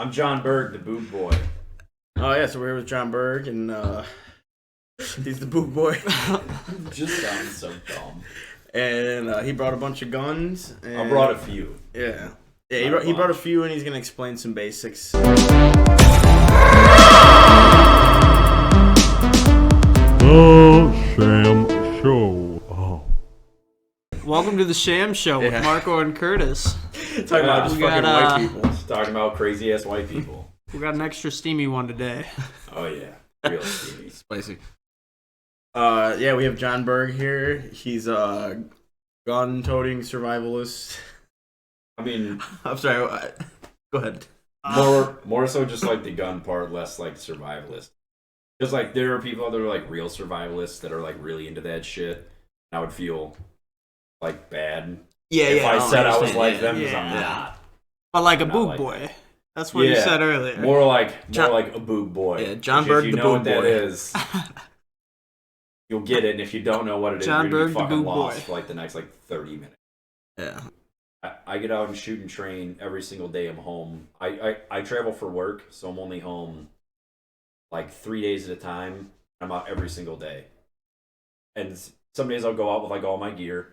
I'm John Berg, the Boog boy. Oh yeah, so we're here with John Berg, and he's the Boog boy. Just sounds so dumb. And he brought a bunch of guns. And, I brought a few. Yeah. He brought a few, and he's gonna explain some basics. The Sham Show. Oh. Welcome to the Sham Show with Marco and Curtis. Talking about just fucking white people. Just talking about crazy ass white people. We got an extra steamy one today. Oh yeah, real steamy. Spicy. Yeah, we have John Berg here. He's a gun-toting survivalist. I mean, I'm sorry. Go ahead. more so just like the gun part, less like survivalist. Because like there are people that are like real survivalists that are like really into that shit. I would feel like bad if I said I was like them because I'm not. But like a Not Boog like boy. That's what you said earlier. More like a Boog boy. Yeah, John Berg, Berg, if you the know Boog what that boy. is, you'll get it. And if you don't know what it is, John you're gonna Berg, be the fucking Boog lost boy. for like the next like 30 minutes. Yeah. I get out and shoot and train every single day I'm home. I travel for work, so I'm only home like 3 days at a time. I'm out every single day. And some days I'll go out with like all my gear.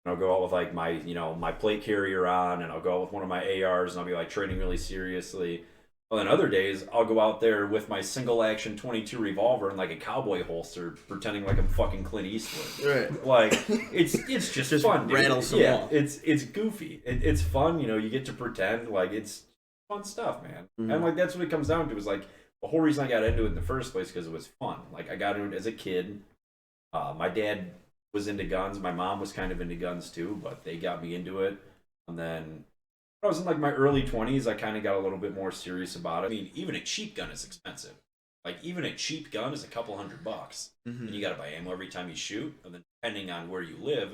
And I'll go out with like my, my plate carrier on, and I'll go out with one of my ARs, and I'll be like training really seriously. Well, then other days I'll go out there with my single action 22 revolver and like a cowboy holster, pretending like I'm fucking Clint Eastwood. Right. Like it's just fun, dude. rattle some Yeah, off. it's goofy. It's fun, you get to pretend like it's fun stuff, man. Mm-hmm. And like that's what it comes down to is like the whole reason I got into it in the first place because it was fun. Like I got into it as a kid. My dad was into guns. My mom was kind of into guns too, but they got me into it. And then when I was in like my early 20s, I kind of got a little bit more serious about it. I mean, even a cheap gun is expensive. Like even a cheap gun is a couple $100. Mm-hmm. And you got to buy ammo every time you shoot. And then depending on where you live,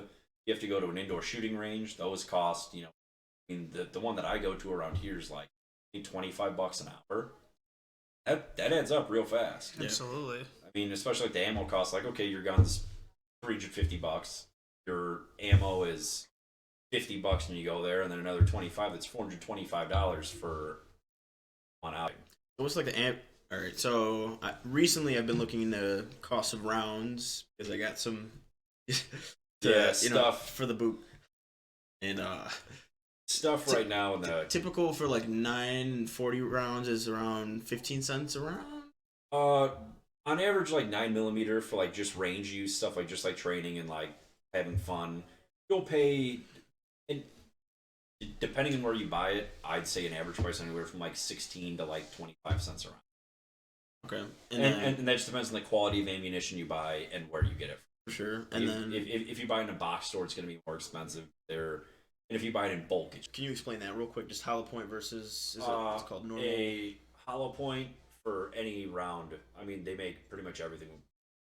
you have to go to an indoor shooting range. Those cost, I mean, the one that I go to around here is like $25 an hour. That adds up real fast. Absolutely. I mean, especially like the ammo costs. Like, okay, your gun's $350. Your ammo is $50 when you go there, and then another $25. That's $425 for one outing. What's like the amp? All right. So recently, I've been looking into cost of rounds because I got some Stuff for the boot and stuff right now in the typical for like 940 rounds is around 15 cents a round. on average like 9mm for like just range use stuff, like just like training and like having fun. You'll pay, and depending on where you buy it, I'd say an average price anywhere from like 16 to like 25 cents a round. Okay, And that just depends on the quality of ammunition you buy and where you get it. for sure. And then If you buy it in a box store, it's going to be more expensive. And if you buy it in bulk, it's can you explain that real quick? Just hollow point versus it's called normal. A hollow point for any round. I mean, they make pretty much everything.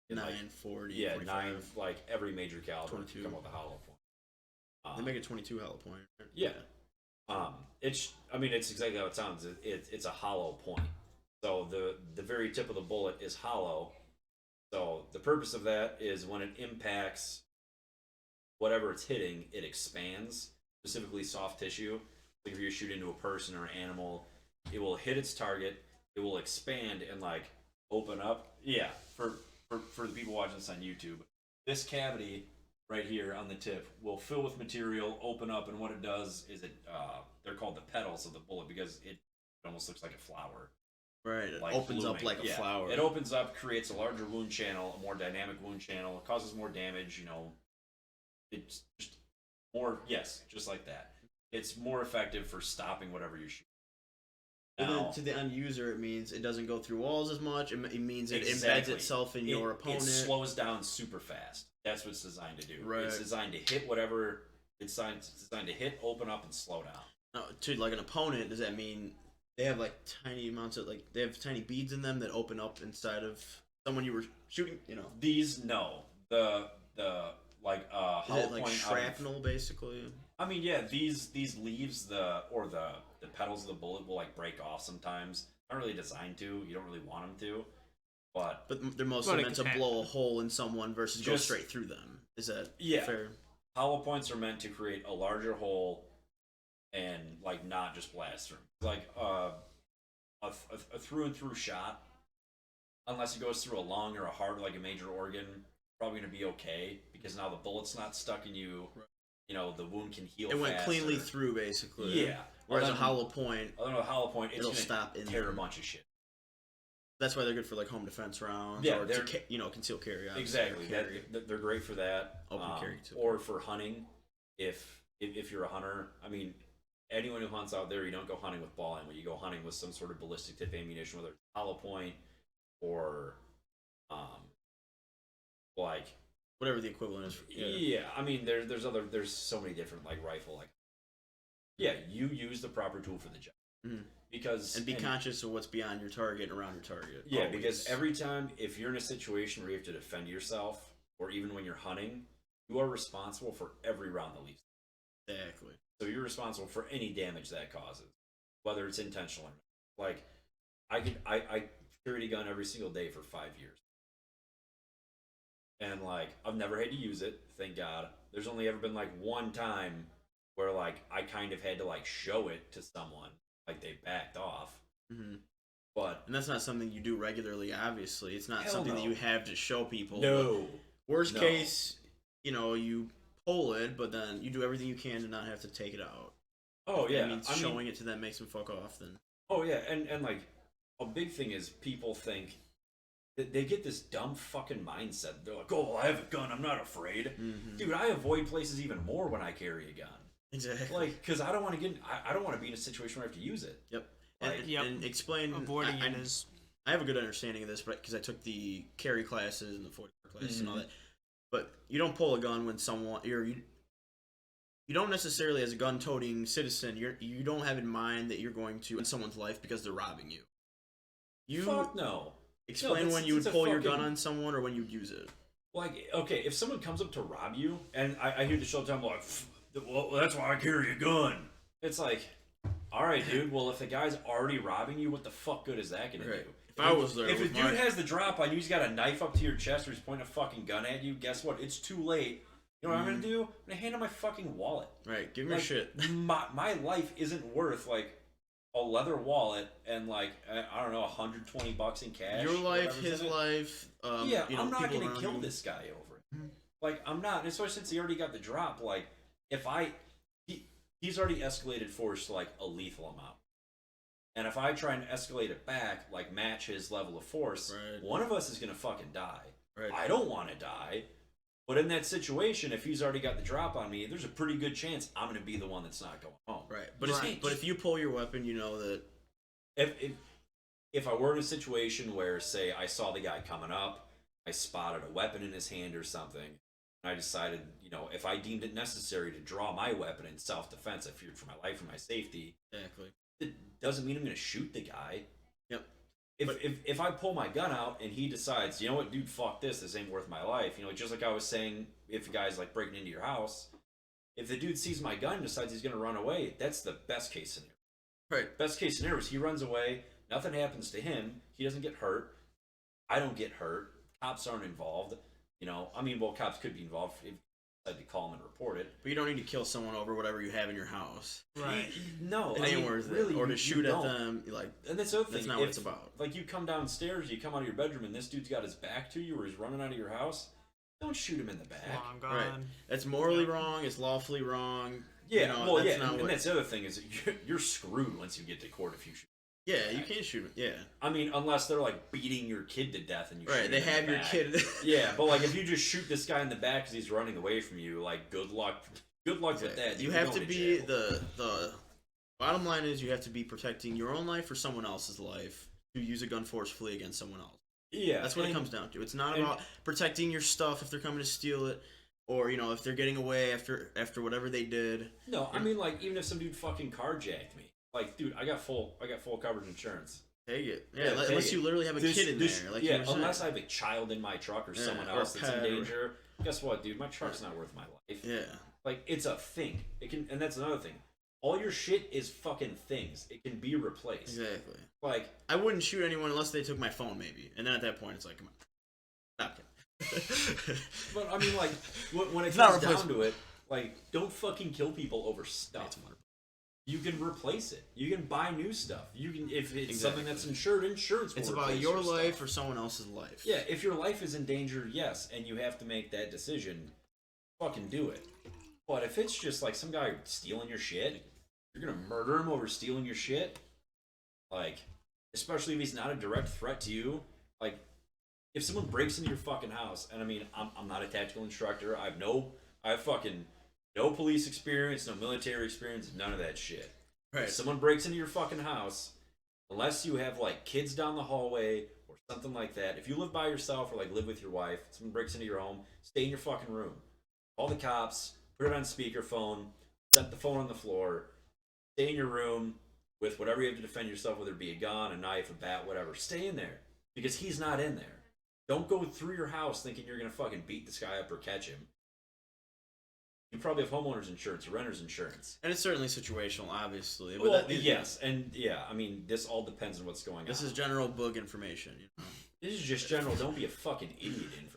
In 940. Yeah, 45. 9 like every major caliber 22. come with a hollow point. They make a 22 hollow point. Right? Yeah. It's exactly how it sounds. It's a hollow point. So the very tip of the bullet is hollow. So the purpose of that is when it impacts whatever it's hitting, it expands, specifically soft tissue. Like if you shoot into a person or an animal, it will hit its target, it will expand and like open up. Yeah, for the people watching this on YouTube, this cavity right here on the tip will fill with material, open up, and what it does is they're called the petals of the bullet because it almost looks like a flower. Right, it Like opens blooming. up like a flower. It opens up, creates a larger wound channel, a more dynamic wound channel. It causes more damage. It's just more. Yes, just like that. It's more effective for stopping whatever you're shooting. And Now, then to the end user, it means it doesn't go through walls as much. It means it embeds exactly. itself in your opponent. It slows down super fast. That's what it's designed to do. Right. It's designed to hit whatever. It's designed to hit, open up, and slow down. Now, to like an opponent, does that mean they have like tiny amounts of they have tiny beads in them that open up inside of someone you were shooting? These no the like Is hollow it like point shrapnel basically? I mean, yeah, these leaves the petals of the bullet will like break off sometimes. Not really designed to. You don't really want them to, but They're mostly meant to blow a hole in someone versus go Just- straight through them. Is that Yeah. fair? hollow points are meant to create a larger hole and like not just blast through. Like a through and through shot, unless it goes through a lung or a heart, like a major organ, probably gonna be okay because now the bullet's not stuck in you. You know, the wound can heal. It went faster. cleanly through, basically. Yeah. Whereas a hollow point, other than a hollow point, it's it'll gonna stop in tear there. a bunch of shit. That's why they're good for like home defense rounds, Yeah, or they're concealed carry. Exactly. Carry. They're great for that. Open carry too. Or for hunting, if you're a hunter. I mean, anyone who hunts out there, you don't go hunting with ball ammo. You go hunting with some sort of ballistic tip ammunition, whether it's hollow point or, like whatever the equivalent is. Yeah. I mean, there's so many different like rifle like. Yeah, you use the proper tool for the job. Mm-hmm. And be conscious of what's beyond your target and around your target. Yeah, always. because every time, if you're in a situation where you have to defend yourself, or even when you're hunting, you are responsible for every round that leaves. Exactly. So you're responsible for any damage that causes, whether it's intentional or not. Like, I carried a gun every single day for 5 years. And, like, I've never had to use it, thank God. There's only ever been, like, one time where, like, I kind of had to, like, show it to someone. Like, they backed off. Mm-hmm. And that's not something you do regularly, obviously. It's not something that you have to show people. No. Worst case, you pull it, but then you do everything you can to not have to take it out. Oh, yeah. That means showing it to them makes them fuck off, then. Oh, yeah. And like, a big thing is people think that they get this dumb fucking mindset. They're like, oh, I have a gun. I'm not afraid. Mm-hmm. Dude, I avoid places even more when I carry a gun. Exactly. Like, because I don't want to I don't want to be in a situation where I have to use it. Yep. Like, and explain. Avoiding it is. I have a good understanding of this, but because I took the carry classes and the 40 classes and all that. But you don't pull a gun when you don't necessarily, as a gun-toting citizen, you don't have in mind that you're going to end someone's life because they're robbing you. Fuck no. Explain when you would pull your gun on someone or when you'd use it. Like, okay, if someone comes up to rob you, and I hear the show time like, well, that's why I carry a gun. It's like, all right, dude. Well, if the guy's already robbing you, what the fuck good is that gonna do? If I was there, if the dude has the drop on you, he's got a knife up to your chest, or he's pointing a fucking gun at you. Guess what? It's too late. You know what I'm gonna do? I'm gonna hand him my fucking wallet. Right. Give me your shit. My life isn't worth like a leather wallet and like I don't know, $120 in cash. Your life, his life. Yeah, I'm not gonna kill this guy over it. Mm-hmm. Like I'm not, and especially since he already got the drop. Like if he's already escalated force to like a lethal amount. And if I try and escalate it back, like match his level of force, one of us is gonna fucking die. Right. I don't want to die, but in that situation, if he's already got the drop on me, there's a pretty good chance I'm gonna be the one that's not going home. Right. But if you pull your weapon, you know that if I were in a situation where, say, I saw the guy coming up, I spotted a weapon in his hand or something, and I decided, if I deemed it necessary to draw my weapon in self-defense, I feared for my life and my safety. Exactly. It doesn't mean I'm going to shoot the guy. Yep. If I pull my gun out and he decides, you know what, dude, fuck this ain't worth my life. Just like I was saying, if a guy's like breaking into your house, if the dude sees my gun and decides he's going to run away, that's the best case scenario. Right. Best case scenario is he runs away, nothing happens to him, he doesn't get hurt, I don't get hurt, cops aren't involved. Cops could be involved if you decide to call them and report it. But you don't need to kill someone over whatever you have in your house. Right. No. It ain't worth it. Or to shoot at them. And that's the other thing. That's not what it's about. Like, you come downstairs, you come out of your bedroom, and this dude's got his back to you, or he's running out of your house, don't shoot him in the back. Long gone. Right. That's morally wrong. It's lawfully wrong. Yeah, and that's the other thing is you're screwed once you get to court if you shoot. Yeah, you can't shoot him. Yeah. Unless they're like beating your kid to death and you shoot him they have in the your back. kid. Yeah, but like if you just shoot this guy in the back because he's running away from you, like good luck with that. You have to be the bottom line is you have to be protecting your own life or someone else's life to use a gun forcefully against someone else. Yeah, that's what it comes down to. It's not about protecting your stuff if they're coming to steal it, or if they're getting away after whatever they did. No, even if some dude fucking carjacked me, like dude, I got full coverage insurance. Take it. Yeah, unless you literally have a kid in there. Like unless I have a child in my truck or someone else that's in danger. Guess what, dude? My truck's not worth my life. Yeah. Like, it's a thing. And that's another thing. All your shit is fucking things. It can be replaced. Exactly. Like, I wouldn't shoot anyone unless they took my phone, maybe. And then at that point, it's like, come on. Not kidding. But, when it comes down to it, like, don't fucking kill people over stuff. you can replace it. You can buy new stuff. You can, if it's something that's insured, insurance will It's about replace your life stuff. or someone else's life. Yeah, if your life is in danger, yes, and you have to make that decision, fucking do it. But if it's just like some guy stealing your shit, you're gonna murder him over stealing your shit. Like, especially if he's not a direct threat to you. Like, if someone breaks into your fucking house, and I mean, I'm not a tactical instructor. I have fucking no police experience, no military experience, none of that shit. Right. If someone breaks into your fucking house, unless you have like kids down the hallway or something like that, if you live by yourself or like live with your wife, someone breaks into your home, stay in your fucking room. Call the cops, put it on speakerphone, set the phone on the floor, stay in your room with whatever you have to defend yourself, whether it be a gun, a knife, a bat, whatever. Stay in there because he's not in there. Don't go through your house thinking you're gonna fucking beat this guy up or catch him. You probably have homeowners insurance or renter's insurance. And it's certainly situational, obviously. But Well, yes, and yeah, I mean, this all depends on what's going on. This is general Boog information. You know? This is just general. Don't be a fucking idiot.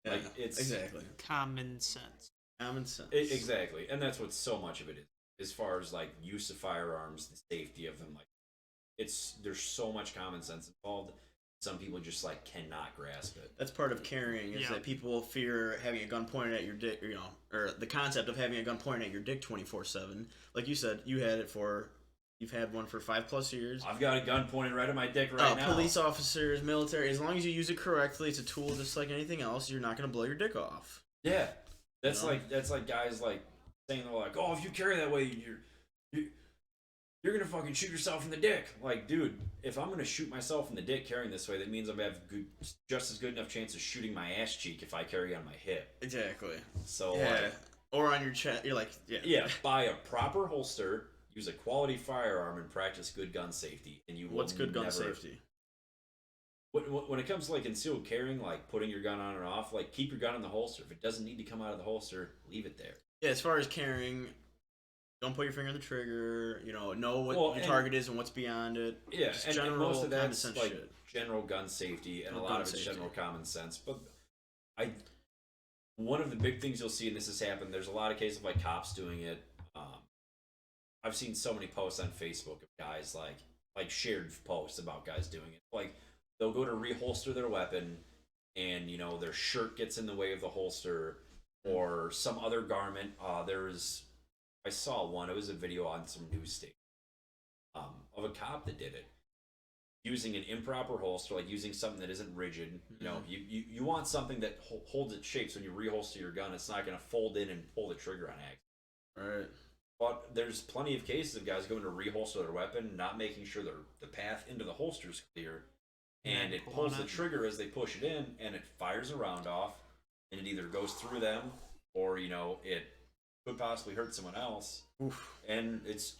Like, it's exactly Common sense. common sense. Exactly, and that's what so much of it is. As far as like use of firearms, the safety of them, like there's so much common sense involved. Some people just like cannot grasp it. That's part of carrying is that people fear having a gun pointed at your dick, you know, or the concept of having a gun pointed at your dick 24/7. Like you said, you've had one for 5+ years. I've got a gun pointed right at my dick right now. Police officers, military, as long as you use it correctly, it's a tool just like anything else. You're not gonna blow your dick off. Yeah, that's like guys like saying they're like, oh, if you carry that way, you're gonna fucking shoot yourself in the dick. Like, dude, if I'm gonna shoot myself in the dick carrying this way, that means I'm gonna have just as good enough chance of shooting my ass cheek if I carry on my hip. Exactly. So or on your chest. You're like, buy a proper holster, use a quality firearm, and practice good gun safety. And you will What's good gun safety? When it comes to like concealed carrying, like putting your gun on and off, like keep your gun in the holster. If it doesn't need to come out of the holster, leave it there. Yeah, as far as carrying, don't put your finger on the trigger. You know what your target is and what's beyond it. Yeah, and most of that's like shit. General gun safety, and a lot of it's general common sense. But one of the big things you'll see, and this has happened, there's a lot of cases of like cops doing it. I've seen so many posts on Facebook of guys like shared posts about guys doing it. Like they'll go to reholster their weapon, and you know their shirt gets in the way of the holster, or some other garment. I saw one. It was a video on some news station of a cop that did it, using an improper holster, like using something that isn't rigid. You know, you want something that holds its shape. So when you reholster your gun, it's not going to fold in and pull the trigger on accident. Right. But there's plenty of cases of guys going to reholster their weapon, not making sure the path into the holster is clear, and it pulls the trigger as they push it in, and it fires a round off, and it either goes through them, or you know it could possibly hurt someone else. Oof. And it's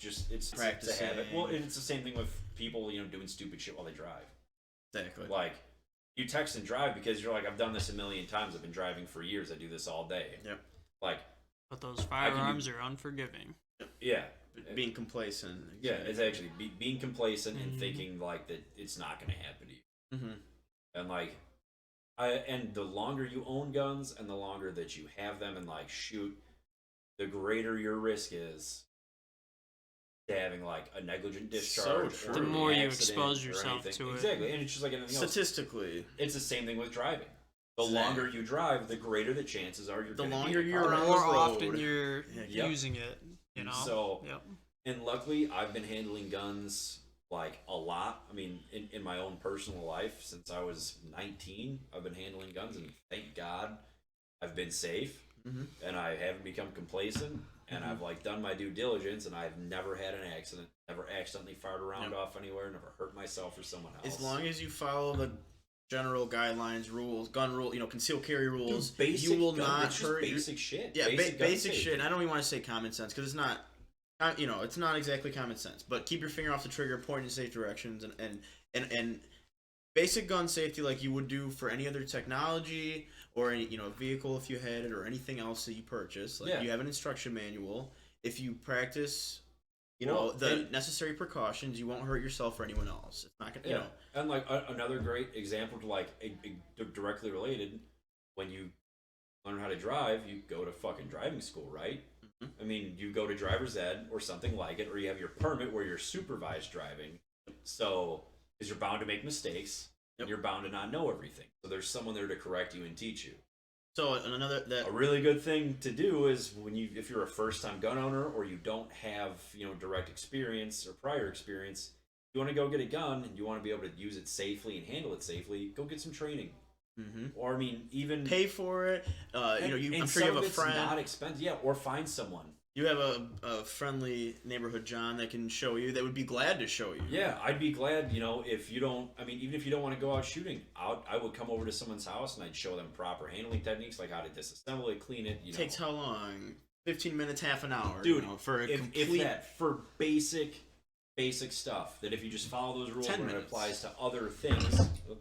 a habit. Well, and it's the same thing with people, you know, doing stupid shit while they drive. Exactly. Like, you text and drive because you're like, I've done this a million times. I've been driving for years. I do this all day. Yep. Like, but those firearms are unforgiving. Yeah. Being complacent. Yeah, it's actually being complacent and thinking like that it's not going to happen to you. Mm-hmm. And like, and the longer you own guns and the longer that you have them and like shoot, the greater your risk is to having like a negligent discharge. So or the an more you accident expose or yourself anything. to it. Exactly, and it's just like anything else. Statistically, It's the same thing with driving. The longer you drive, the greater the chances are you're going to be longer in a you're car on wreck. the More road. often you're Yep. using it, you know. So, yep. And luckily, I've been handling guns like a lot. I mean, in my own personal life, since I was 19, I've been handling guns, and thank God, I've been safe, and I haven't become complacent, and I've like done my due diligence, and I've never had an accident, never accidentally fired a round off anywhere, never hurt myself or someone else. as long as you follow the general guidelines, rules, gun rule, concealed carry rules, basic you will gun, not it's just hurt basic shit. Yeah, basic basic shit. And I don't even want to say common sense because it's not. It's not exactly common sense. But keep your finger off the trigger, point in safe directions, and basic gun safety like you would do for any other technology or any vehicle if you had it or anything else that you purchase. Like you have an instruction manual. If you practice, the necessary precautions, you won't hurt yourself or anyone else. It's not gonna. And like another great example to like directly related, when you learn how to drive, you go to fucking driving school, right? I mean, you go to driver's ed or something like it, or you have your permit where you're supervised driving. So, because you're bound to make mistakes, and you're bound to not know everything. So there's someone there to correct you and teach you. So A really good thing to do is if you're a first-time gun owner or you don't have direct experience or prior experience, you want to go get a gun and you want to be able to use it safely and handle it safely. Go get some training. Or I mean, even pay for it. I'm sure you have a friend. Not expensive, yeah. Or find someone. You have a friendly neighborhood John that can show you. That would be glad to show you. Yeah, I'd be glad. If you don't, I mean, even if you don't want to go out shooting, I would come over to someone's house and I'd show them proper handling techniques, like how to disassemble it, clean it. Takes how long? 15 minutes, half an hour, dude. For a complete. If that for basic stuff. That if you just follow those rules, when it applies to other things. Oh,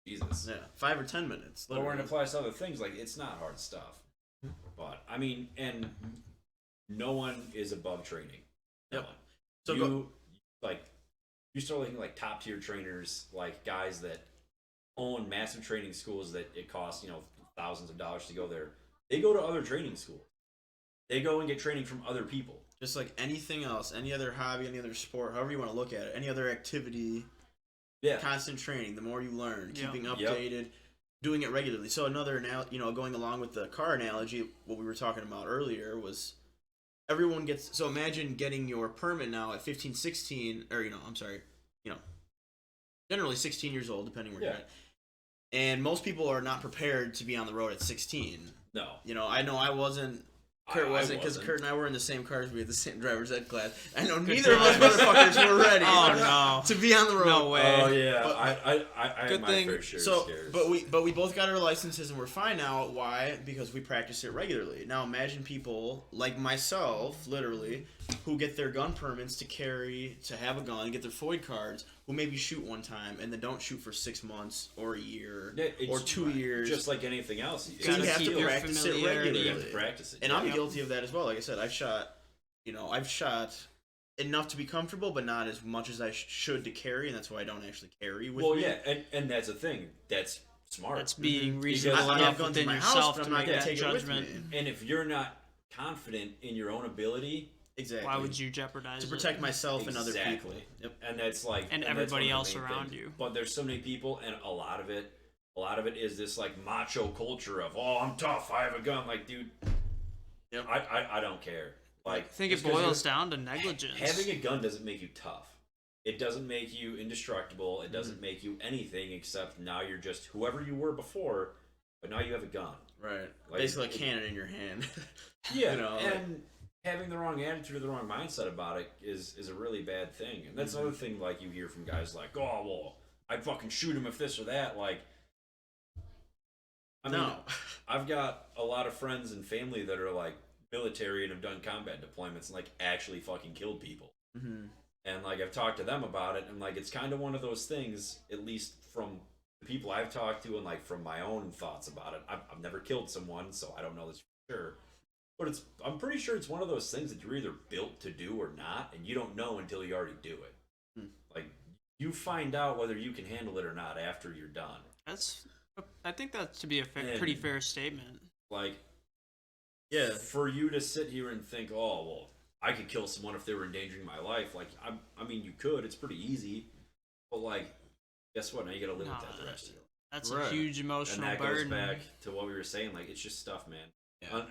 Jesus. Yeah, 5 or 10 minutes. But when it applies to other things, like it's not hard stuff. But I mean, and no one is above training. No one. So you start looking like top tier trainers, like guys that own massive training schools that it costs thousands of dollars to go there. They go to other training schools. They go and get training from other people. Just like anything else, any other hobby, any other sport, however you want to look at it, any other activity. Yeah. Constant training. The more you learn, keeping updated, doing it regularly. So another going along with the car analogy, what we were talking about earlier was everyone gets. So imagine getting your permit now at 15, 16, or generally 16 years old, depending where you're at. And most people are not prepared to be on the road at 16. No. I know I wasn't. Kurt wasn't, because Kurt and I were in the same cars. We had the same driver's ed class. I know neither of us motherfuckers were ready. To be on the road. No way. Oh yeah, I good had thing. my fair share So, of scares. but we both got our licenses and we're fine now. Why? Because we practice it regularly. Now imagine people like myself, literally, who get their gun permits to have a gun, get their FOID cards, who maybe shoot one time and then don't shoot for 6 months or a year or 2 years. Just like anything else, you have to practice it regularly. You have to practice it. And I'm guilty of that as well. Like I said, I've shot enough to be comfortable, but not as much as I should to carry, and that's why I don't actually carry with me. Well, yeah, and that's the thing. That's smart. That's being Because reasonable I have enough guns within in my yourself house, to but I'm make not that gonna take it with judgment. me. And if you're not confident in your own ability, exactly, why would you jeopardize to protect myself and other Exactly. people? Yep. And that's like and that's everybody one of else the main around things. you. But there's so many people, and a lot of it is this like macho culture of I'm tough, I have a gun. Like, dude, I don't care. Like, I think it boils down to negligence. Having a gun doesn't make you tough. It doesn't make you indestructible. It doesn't make you anything except now you're just whoever you were before, but now you have a gun. Right. Like, basically a cannon in your hand. Yeah, and having the wrong attitude or the wrong mindset about it is a really bad thing. And that's another thing, like, you hear from guys like, oh, well, I'd fucking shoot him if this or that. Like, I mean, I've got a lot of friends and family that are, like, military and have done combat deployments and, like, actually fucking killed people. Mm-hmm. And, like, I've talked to them about it, and, like, it's kind of one of those things, at least from the people I've talked to and, like, from my own thoughts about it. I've never killed someone, so I don't know this for sure. But I'm pretty sure it's one of those things that you're either built to do or not, and you don't know until you already do it. Like, you find out whether you can handle it or not after you're done. I think that's to be a pretty fair statement. Like, yeah, for you to sit here and think, oh, well, I could kill someone if they were endangering my life. Like, I mean, you could. It's pretty easy. But, like, guess what? Now you got to live with that the rest of your life. That's a huge emotional burden. And that burden. goes back to what we were saying. Like, it's just stuff, man. Yeah.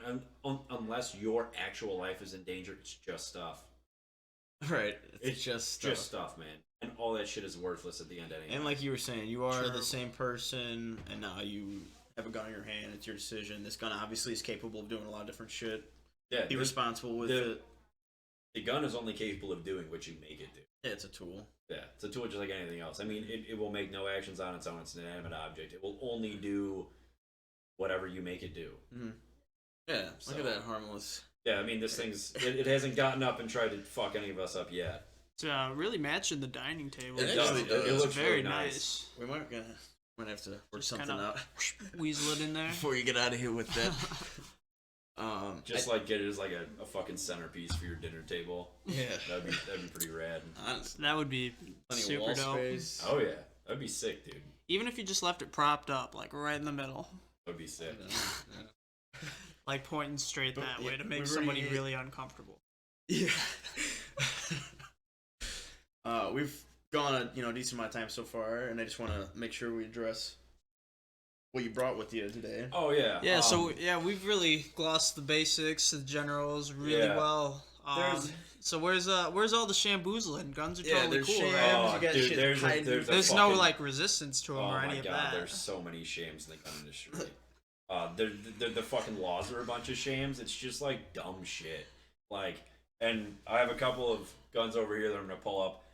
Unless your actual life is in danger, it's just stuff. Right. It's just stuff, man. And all that shit is worthless at the end anyway. And like you were saying, you are the same person, and now you have a gun in your hand. It's your decision. This gun obviously is capable of doing a lot of different shit. Yeah. Be responsible with it. The gun is only capable of doing what you make it do. Yeah, it's a tool. Yeah, it's a tool just like anything else. I mean, it will make no actions on its own. It's an inanimate object. It will only do whatever you make it do. Mm-hmm. Yeah, look at that, harmless. Yeah, I mean, this thing's... it hasn't gotten up and tried to fuck any of us up yet. It's really matching the dining table. It actually does. It looks very really nice. We might have to work something out. Weasel it in there. Before you get out of here with that. Like get it as like a fucking centerpiece for your dinner table. Yeah. That'd be pretty rad. Honestly. That would be super dope. Space. Oh yeah. That'd be sick, dude. Even if you just left it propped up, like right in the middle. That'd be sick. like pointing straight But, that yeah, way to make we've somebody already- really uncomfortable. Yeah. We've gone a decent amount of time so far, and I just want to make sure we address what you brought with you today. Oh yeah. Yeah, we've really glossed the basics, the generals really Yeah. well. There's- So where's all the shamboozling? Guns are totally there's cool, shams. right? Oh, You got dude, shit there's hiding. a There's no fucking, like resistance to them Oh or my any of god, that. there's so many shams in the gun industry. The fucking laws are a bunch of shams. It's just like dumb shit. Like, and I have a couple of guns over here that I'm gonna pull up.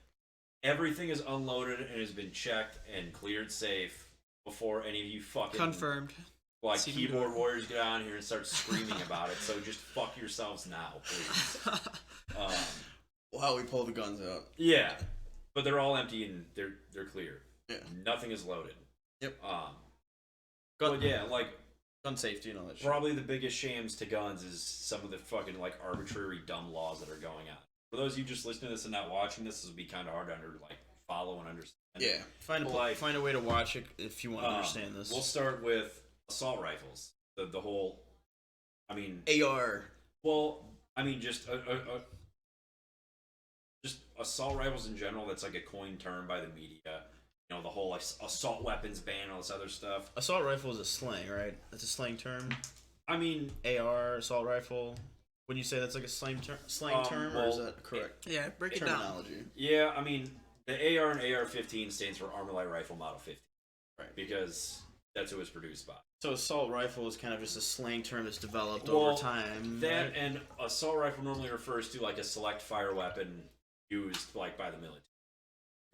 Everything is unloaded and has been checked and cleared safe before any of you fucking Confirmed. like See them do keyboard it. warriors get on here and start screaming about it. So just fuck yourselves now, please. Wow, we pulled the guns out. Yeah, but they're all empty and they're clear. Yeah. Nothing is loaded. Yep. But yeah, like Gun safety and all that shit. probably the biggest shams to guns is some of the fucking like arbitrary dumb laws that are going on. For those of you just listening to this and not watching this will be kind of hard to follow and understand. Yeah, find a way to watch it if you want to understand this. We'll start with assault rifles. The whole, I mean, AR. well, I mean just just assault rifles in general. That's like a coined term by the media. You know, the whole like assault weapons ban, all this other stuff. Assault rifle is a slang, right? That's a slang term. I mean, AR, assault rifle. Would you say that's like a slang term, or is well, that correct Yeah, break it down. terminology? yeah, I mean, the AR and AR-15 stands for Armor Light Rifle Model 15. Right. Because that's who it was produced by. So assault rifle is kind of just a slang term that's developed Well, over time. That right? and assault rifle normally refers to like a select fire weapon used like by the military.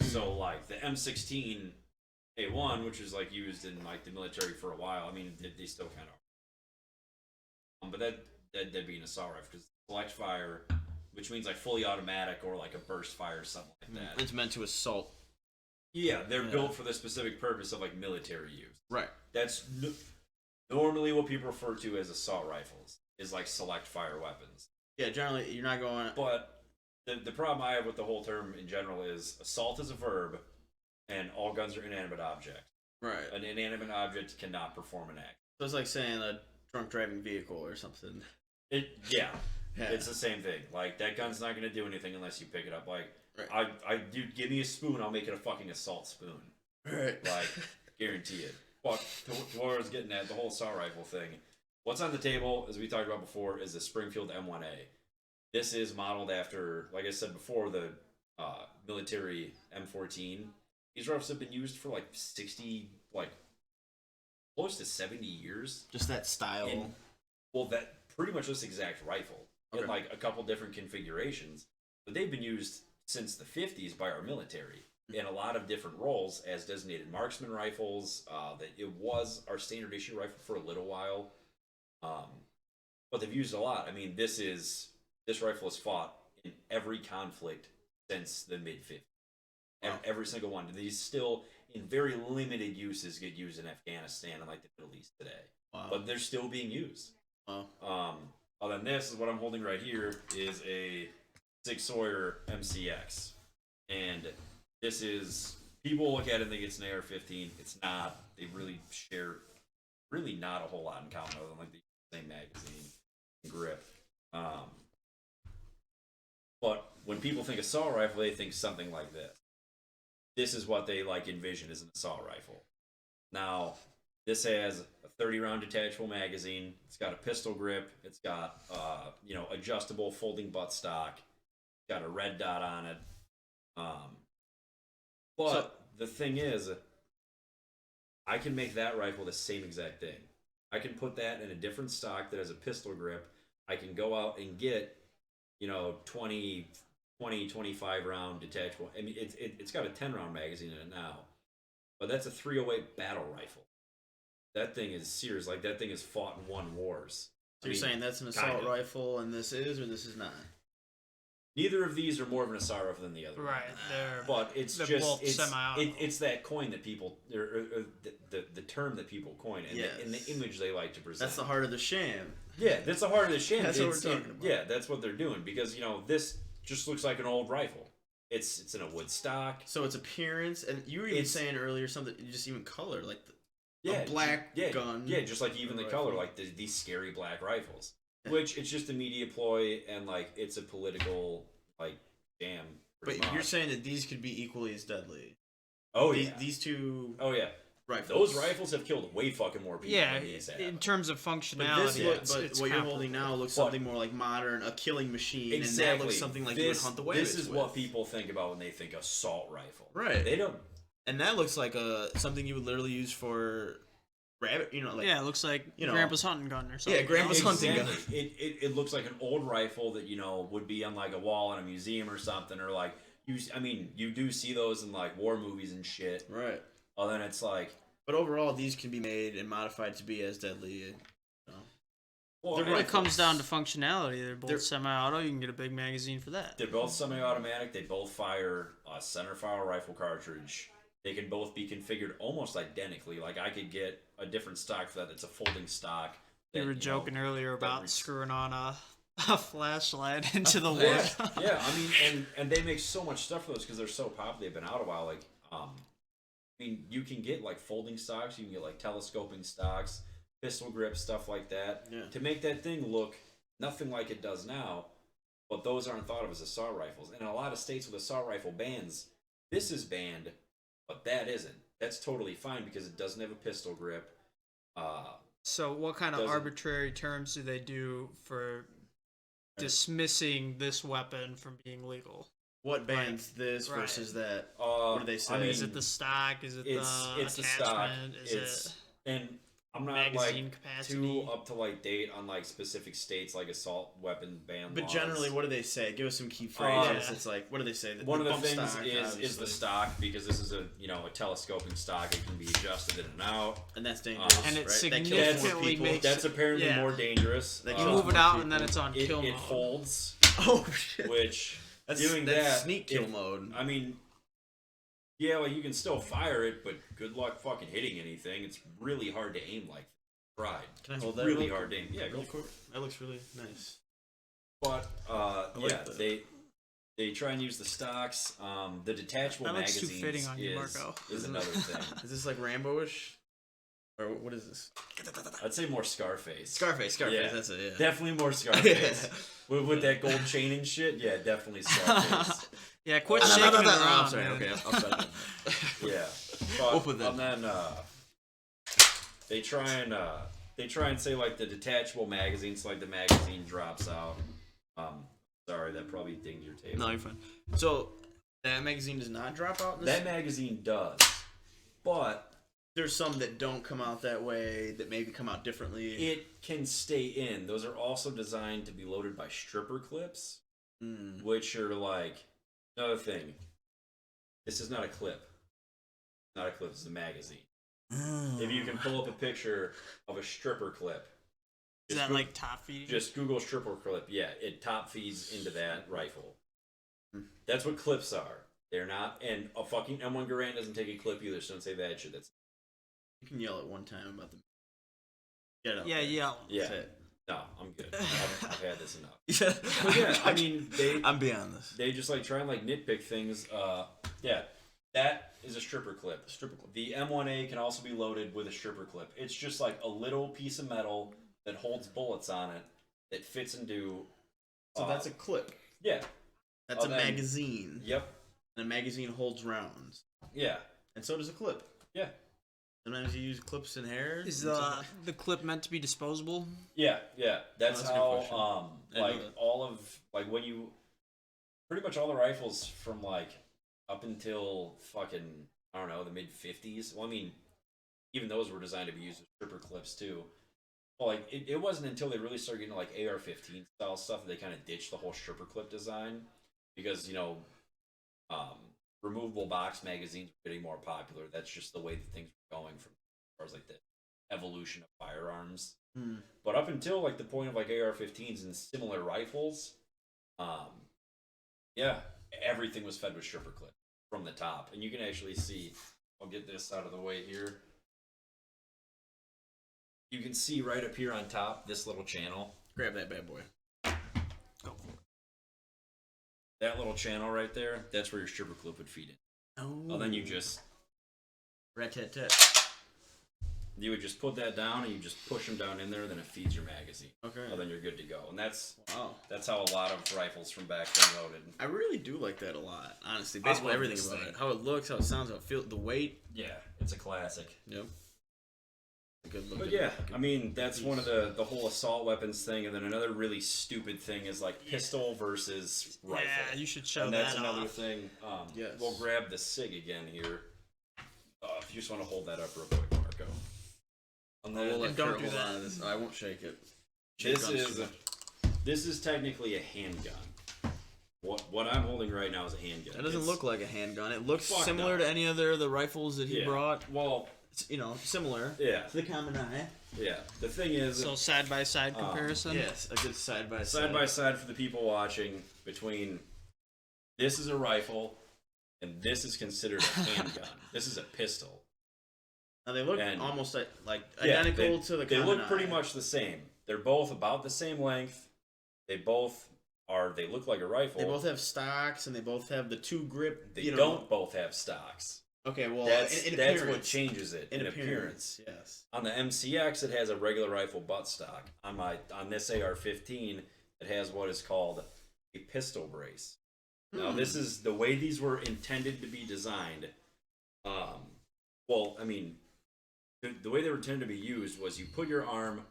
So like the M16 A1, which was like used in like the military for a while. I mean, they still kind of. But that'd be an assault rifle because select fire, which means like fully automatic or like a burst fire or something like that. It's meant to assault. Yeah, they're built for the specific purpose of like military use. Right. That's normally what people refer to as assault rifles is like select fire weapons. Yeah, generally you're not going. But the problem I have with the whole term in general is assault is a verb, and all guns are inanimate objects. Right. An inanimate object cannot perform an act. So it's like saying a drunk driving vehicle or something. Yeah, Yeah. it's the same thing. Like that gun's not gonna do anything unless you pick it up. Like Right. dude, give me a spoon, I'll make it a fucking assault spoon. Right. Like, guarantee it. But to what I was getting at, the whole assault rifle thing. What's on the table, as we talked about before, is the Springfield M1A. This is modeled after, like I said before, the military M14. These rifles have been used for like 60, like close to 70 years. Just that style. Well, that pretty much this exact rifle in Okay. like a couple different configurations, but they've been used since the 50s by our military in a lot of different roles as designated marksman rifles. That it was our standard issue rifle for a little while, but they've used it a lot. I mean, this rifle has fought in every conflict since the mid 50s. Wow. Every single one. These still, in very limited uses, get used in Afghanistan and like the Middle East today. Wow. But they're still being used. Wow. Other than this, is what I'm holding right here is a Sig Sauer MCX, and this is people look at it and think it's an AR-15. It's not. They really share not a whole lot in common other than like the same magazine and grip. But when people think assault rifle, they think something like this. This is what they like envision as an assault rifle. Now, this has a 30-round detachable magazine. It's got a pistol grip. It's got adjustable folding buttstock. It's got a red dot on it. But the thing is, I can make that rifle the same exact thing. I can put that in a different stock that has a pistol grip. I can go out and get, 20, 25 round detachable. I mean, it's got a 10-round magazine in it now, but that's a 308 battle rifle. That thing is serious. Like, that thing has fought and won wars. So you're saying that's an assault rifle, and this is, or this is not? Neither of these are more of an assault rifle than the other. Right, But it's they're just both semi-auto. it's that coin that people, or the term that people coin, and, Yes. and the image they like to present. That's the heart of the sham. Yeah, that's the heart of the sham. That's what we're talking about. Yeah, that's what they're doing because this just looks like an old rifle. It's in a wood stock. So its appearance, and you were even It's- saying earlier something, just even color, like a black gun. Yeah, just like even the rifle. color, like these scary black rifles. Which it's just a media ploy and like it's a political like jam. But you're saying that these could be equally as deadly. Oh yeah. These two. Oh yeah. Rifles. Those rifles have killed way fucking more people Yeah, than these have. in terms of But, functionality, but what you're holding now looks something more like modern, a killing machine, Exactly. and that looks something like you would hunt the waves This is with. what people think about when they think assault rifle. Right. They don't. And that looks like something you would literally use for rabbit. Like it looks like Grandpa's hunting gun or something. Yeah, Grandpa's hunting gun. It looks like an old rifle that would be on like a wall in a museum or something, or like you do see those in like war movies and shit. Right. Oh, then it's like. But overall, these can be made and modified to be as deadly. Well, When it comes down to functionality, they're both semi-auto. You can get a big magazine for that. They're both semi-automatic. They both fire a center-fire rifle cartridge. They can both be configured almost identically. Like I could get a different stock for that. It's a folding stock. You were joking earlier about screwing on a flashlight into the wood. Yeah. I mean, and they make so much stuff for those because they're so popular. They've been out a while. Like, I mean, you can get like folding stocks. You can get like telescoping stocks, pistol grip, stuff like that. Yeah. To make that thing look nothing like it does now. But those aren't thought of as assault rifles. And in a lot of states with assault rifle bans, this is banned, but that isn't. That's totally fine because it doesn't have a pistol grip. So what kind of arbitrary terms do they do for dismissing this weapon from being legal? What bans this versus that? What do they say? I mean, is it the stock? Is it it's the the stock. attachment? Is it and I'm not magazine like capacity? too up to like date on like specific states like assault weapon ban But laws. generally, what do they say? Give us some key phrases. It's like, what do they say? One of the bump things stock, is the stock because this is a telescoping stock. It can be adjusted in and out, and that's dangerous. And it right? significantly makes that's apparently more dangerous. You move it out and then it's on kill mode. It folds. Oh shit! Which that's sneak kill mode. I mean, yeah, well, you can still fire it, but good luck fucking hitting anything. It's really hard to aim like that. Tried. Can I hold that? Really hard to aim. Yeah, go for it. That looks really nice. But they try and use the stocks. The detachable magazines too fitting on you, Marco. is another thing. Is this like Rambo-ish? Or what is this? I'd say more Scarface. Scarface. Yeah. That's it. Yeah. Definitely more Scarface. with that gold chain and shit. Yeah, definitely Scarface. Yeah, quit shaking it around. I'm sorry. Man. Okay, I'll stop. Yeah, but We'll put that. and then they try and say like the detachable magazine, so like the magazine drops out. Sorry, that probably dinged your table. No, you're fine. So that magazine does not drop out. In this? That magazine does, but there's some that don't come out that way that maybe come out differently. it can stay in. Those are also designed to be loaded by stripper clips, which are like another thing. This is not a clip. Not a clip. This is a magazine. If you can pull up a picture of a stripper clip. Is that like top feeding? Just Google stripper clip. Yeah, it top feeds into that rifle. That's what clips are. They're not, and a fucking M1 Garand doesn't take a clip either, so don't say that shit. That's You can yell at one time about the. Get up. Yeah, yell. yeah. That's it. No, I'm good. I've had this enough. But yeah, I mean, I'm beyond this. they just like try and like nitpick things. Yeah, that is a stripper clip. The M1A can also be loaded with a stripper clip. It's just like a little piece of metal that holds bullets on it that fits into. So that's a clip. Yeah. That's a magazine. Yep. And a magazine holds rounds. Yeah. And so does a clip. Yeah. Sometimes you use clips in hair. Is the clip meant to be disposable? Yeah, yeah. That's a good how question. like all of like when you pretty much all the rifles from like up until fucking I don't know, the mid 50s. Well, I mean, even those were designed to be used with stripper clips too. Well, like it wasn't until they really started getting like AR-15 style stuff that they kind of ditched the whole stripper clip design because removable box magazines were getting more popular. That's just the way that things were going from as far as like the evolution of firearms. But up until like the point of like AR-15s and similar rifles, yeah, everything was fed with stripper clip from the top, and you can actually see. I'll get this out of the way here. You can see right up here on top this little channel. Grab that bad boy. Go for it. That little channel right there, that's where your stripper clip would feed in. Oh. Well, then you just rat-tat-tat. You would just put that down and you just push them down in there, then it feeds your magazine. Okay. Well, then you're good to go. And that's Wow. how a lot of rifles from back then loaded. I really do like that a lot, honestly. Basically love everything this about thing. it. How it looks, how it sounds, how it feels, the weight. Yeah, it's a classic. Yep. Good But yeah, I mean, that's one of the whole assault weapons thing. And then another really stupid thing is like pistol versus rifle. Yeah, you should show And that that's another off. thing. Yes. We'll grab the SIG again here. If you just want to hold that up real quick, Marco. And then, We'll let don't Kurt do hold that. on to this. I won't shake it. Shake this guns is too much. this is technically a handgun. What I'm holding right now is a handgun. That doesn't It's- look like a handgun. It looks Fuck similar no. to any other of the rifles that he Yeah. brought. Well, It's, similar yeah, to the common eye. yeah. The thing is, So side by side comparison. Yes, a good side by side by side for the people watching, between this is a rifle and this is considered a handgun. This is a pistol. Now they look And- almost like Yeah, identical to the They common look pretty eye. much the same. They're both about the same length. They both are. They look like a rifle. They both have stocks and they both have the two grip. They don't both have stocks. Okay, well, That's in that's appearance. what changes it in appearance. Yes. On the MCX, it has a regular rifle buttstock. On this AR-15, it has what is called a pistol brace. Now, this is the way these were intended to be designed. Well, I mean, the way they were intended to be used was you put your arm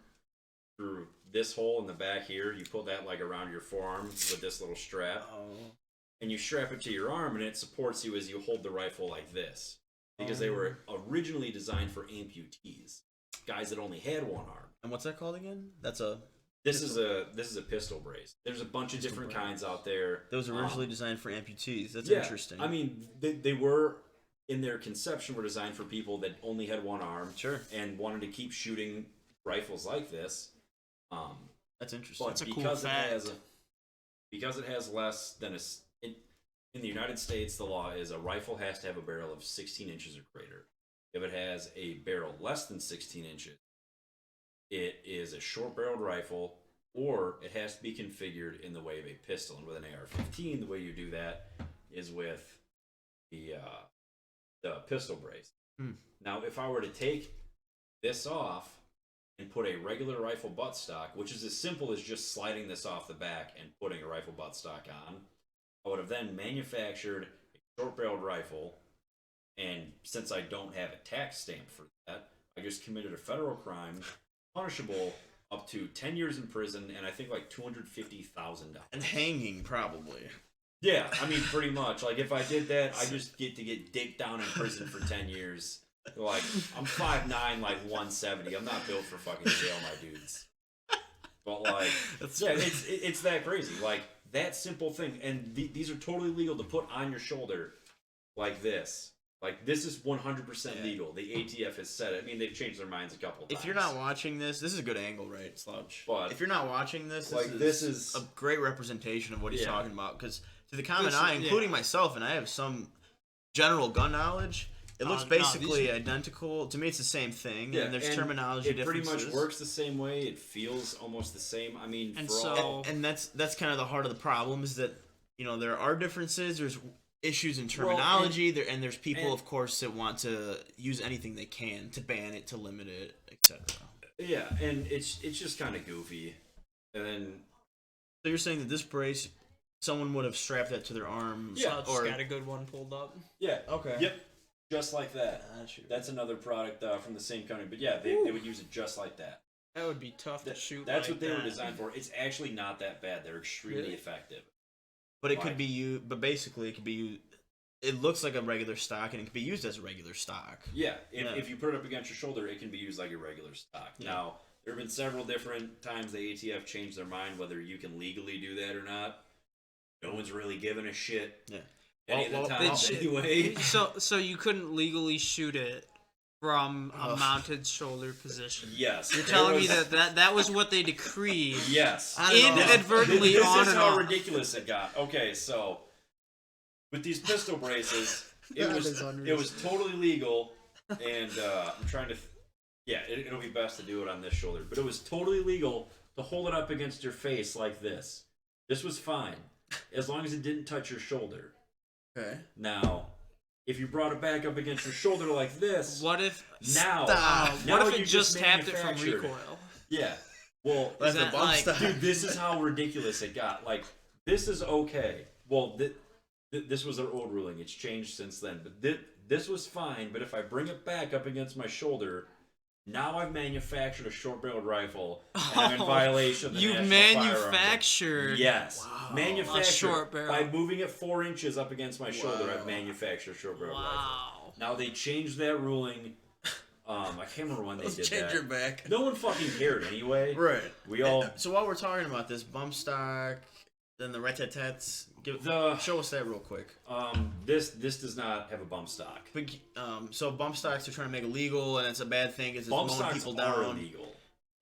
through this hole in the back here. You put that like around your forearm with this little strap, and you strap it to your arm, and it supports you as you hold the rifle like this. Because they were originally designed for amputees, guys that only had one arm. And what's that called again? That's a. This is a pistol brace. There's a bunch of different brace. kinds out there. Those were originally designed for amputees. That's Yeah, interesting. I mean, they were in their conception were designed for people that only had one arm, Sure. and wanted to keep shooting rifles like this. That's interesting. But That's a cool because fact. because it has less than in the United States, the law is a rifle has to have a barrel of 16 inches or greater. If it has a barrel less than 16 inches, it is a short-barreled rifle, or it has to be configured in the way of a pistol. And with an AR-15, the way you do that is with the pistol brace. Now, if I were to take this off and put a regular rifle buttstock, which is as simple as just sliding this off the back and putting a rifle buttstock on, I would have then manufactured a short-barreled rifle, and since I don't have a tax stamp for that, I just committed a federal crime, punishable up to 10 years in prison, and I think like $250,000. And hanging, probably. Yeah, I mean, pretty much. Like, if I did that, I just get to get dicked down in prison for 10 years. Like, I'm 5'9", like 170. I'm not built for fucking jail, my dudes. But, like, yeah, it's that crazy. Like, that simple thing. And these are totally legal to put on your shoulder like this. Like, this is 100% legal. The ATF has said it. I mean, they've changed their minds a couple times. If you're not watching this is a good angle, right, Slouch? But if you're not watching this, this is a great representation of what he's talking about. Because to the common This- eye, yeah. including myself, and I have some general gun knowledge, it looks No, basically these- identical. To me, it's the same thing. Yeah, and there's and terminology it pretty differences. much works the same way. It feels almost the same. I mean, And for so- all... And that's kind of the heart of the problem is that there are differences. There's issues in terminology. And there's people, of course, that want to use anything they can to ban it, to limit it, etc. Yeah, and it's just kind of goofy. And then So you're saying that this brace, someone would have strapped that to their arm, Yeah, Just got a good one pulled up. yeah, Okay. yep, just like that. Got you. That's another product from the same company. But yeah, they would use it just like that. That would be tough to shoot. That's like what they were that. designed for. It's actually not that bad. They're extremely Really? effective. But it Why? could be used. But basically, it could be used. It looks like a regular stock, and it can be used as a regular stock. Yeah, Yeah. if you put it up against your shoulder, it can be used like a regular stock. Yeah. Now, there have been several different times the ATF changed their mind whether you can legally do that or not. No one's really giving a shit. Yeah. Any Well, of the well, times they- anyway. So you couldn't legally shoot it from a mounted shoulder position. Yes. You're there telling me was- that was what they decreed. Yes. I don't know. Inadvertently This on is and how off. ridiculous it got. Okay, so with these pistol braces, it That was is unreal. totally legal, and I'm trying to. It'll be best to do it on this shoulder, but it was totally legal to hold it up against your face like this. This was fine, as long as it didn't touch your shoulder. Okay. Now, if you brought it back up against your shoulder like this, What if now what if you it just tapped it from manufactured recoil? Yeah. Well, Is that like, dude, this is how ridiculous it got. Like, this is okay. Well, this was their old ruling. It's changed since then. But this was fine. But if I bring it back up against my shoulder, now I've manufactured a short-barreled rifle, and I'm in violation of the you National manufactured Firearms Act. Yes, a manufactured short barrel. by moving it 4 inches up against my shoulder. I've manufactured a short-barreled rifle. Now they changed that ruling. I can't remember when they did change that. your back. No one fucking cared anyway. Right. We all. So while we're talking about this bump stock, then the rat-tat-tats, show us that real quick. This does not have a bump stock. But, so bump stocks are trying to make illegal, and it's a bad thing because it's Bump mowing stocks people are down. illegal.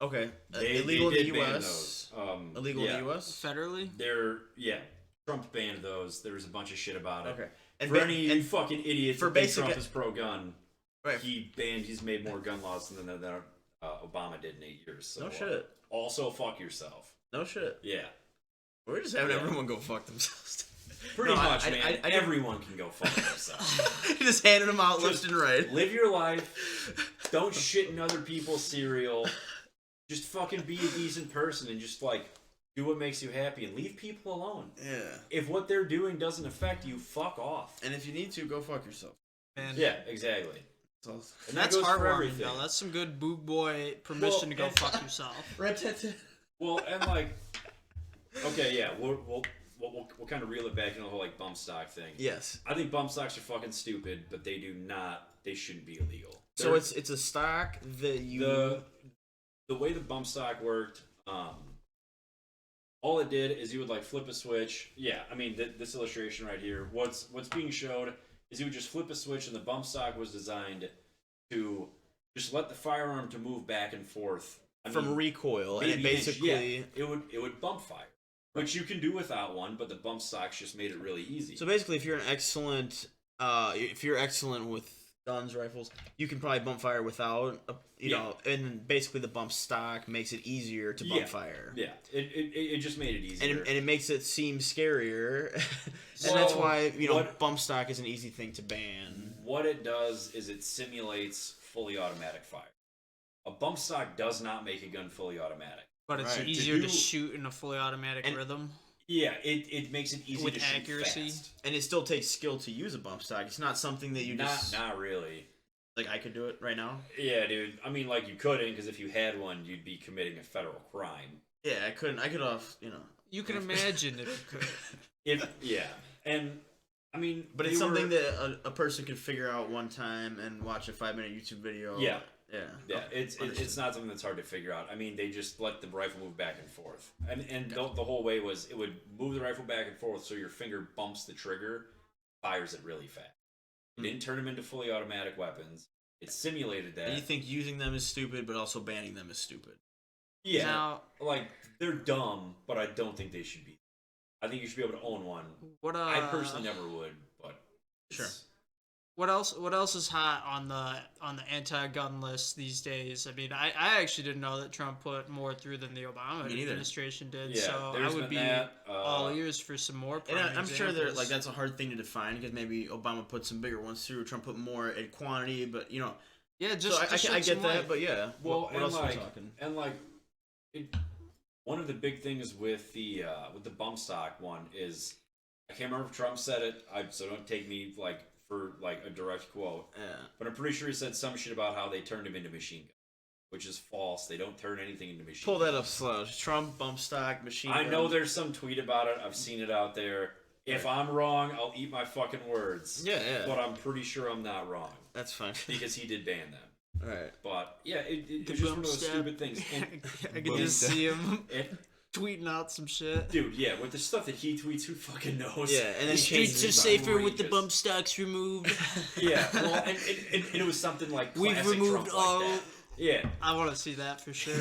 Okay, They illegal in did the ban U.S. those. Illegal yeah. in the U.S. Federally? Trump banned those. There was a bunch of shit about it. Okay, And for any fucking idiots for that think basic- Trump is pro-gun, Right. he's made more gun laws than Obama did in 8 years. So, No shit. Also, fuck yourself. No shit. Yeah. We're just having everyone go fuck themselves. Pretty No, much, I man. didn't- Everyone can go fuck themselves. Just handing them out Just left and right. Live your life. Don't shit in other people's cereal. Just fucking be a decent person and just like do what makes you happy and leave people alone. Yeah. If what they're doing doesn't affect you, fuck off. And if you need to, go fuck yourself. Man, Yeah, exactly. So, And that that's goes for heartwarming, everything. though. That's some good Boog boy permission to go fuck yourself. Well, and like, okay, yeah, we'll kind of reel it back into the whole like bump stock thing. yes. I think bump stocks are fucking stupid, but they shouldn't be illegal. So it's a stock that you the way the bump stock worked, all it did is you would like flip a switch. Yeah, I mean this illustration right here. What's being showed is you would just flip a switch, and the bump stock was designed to just let the firearm to move back and forth from recoil, and it maybe an inch, basically it would bump fire, which you can do without one, but the bump stocks just made it really easy. So basically, if you're excellent with guns, rifles, you can probably bump fire without, you know, and basically the bump stock makes it easier to bump fire. Yeah, it just made it easier. And it makes it seem scarier, and So, that's why bump stock is an easy thing to ban. What it does is it simulates fully automatic fire. A bump stock does not make a gun fully automatic. But it's Right. easier to shoot in a fully automatic rhythm. Yeah, it makes it easy With to shoot accuracy. fast. And it still takes skill to use a bump stock. It's not something that you just Not really. like. I could do it right now. Yeah, dude. I mean, like you couldn't, because if you had one, you'd be committing a federal crime. Yeah, I couldn't. I could off. You can imagine if you could. And I mean, But it's something that a person could figure out one time and watch a 5-minute YouTube video. Yeah. Yeah. It's not something that's hard to figure out. I mean, they just let the rifle move back and forth, and the whole way was it would move the rifle back and forth, so your finger bumps the trigger, fires it really fast. It didn't turn them into fully automatic weapons. It simulated that. And you think using them is stupid, but also banning them is stupid. Yeah, Now, like they're dumb, but I don't think they should be. I think you should be able to own one. I personally never would, but Sure. What else is hot on the anti-gun list these days? I mean, I actually didn't know that Trump put more through than the Obama administration did. Yeah, so I there's would be be that, all ears for some more. And I'm sure that examples. that's a hard thing to define because maybe Obama put some bigger ones through. Trump put more in quantity, but Yeah, So I shed get some that, light. but yeah. Well, what else are we talking? And like, one of the big things with the bump stock one is I can't remember if Trump said it. So don't take me for a direct quote. Yeah. But I'm pretty sure he said some shit about how they turned him into machine guns, which is false. They don't turn anything into machine Pull guns. that up slow. Trump bump stock machine. I know gun. there's some tweet about it. I've seen it out there. If I'm wrong, I'll eat my fucking words. Yeah. But I'm pretty sure I'm not wrong That's fine. because he did ban them. Right. But yeah, it's just one of those stupid things. And, I could just see him and, tweeting out some shit. dude, yeah, with the stuff that he tweets, who fucking knows? Yeah, and then The streets are safer with the bump stocks removed. Yeah, well, and it was something like We've classic removed Trump all. like that. Yeah, I want to see that for sure.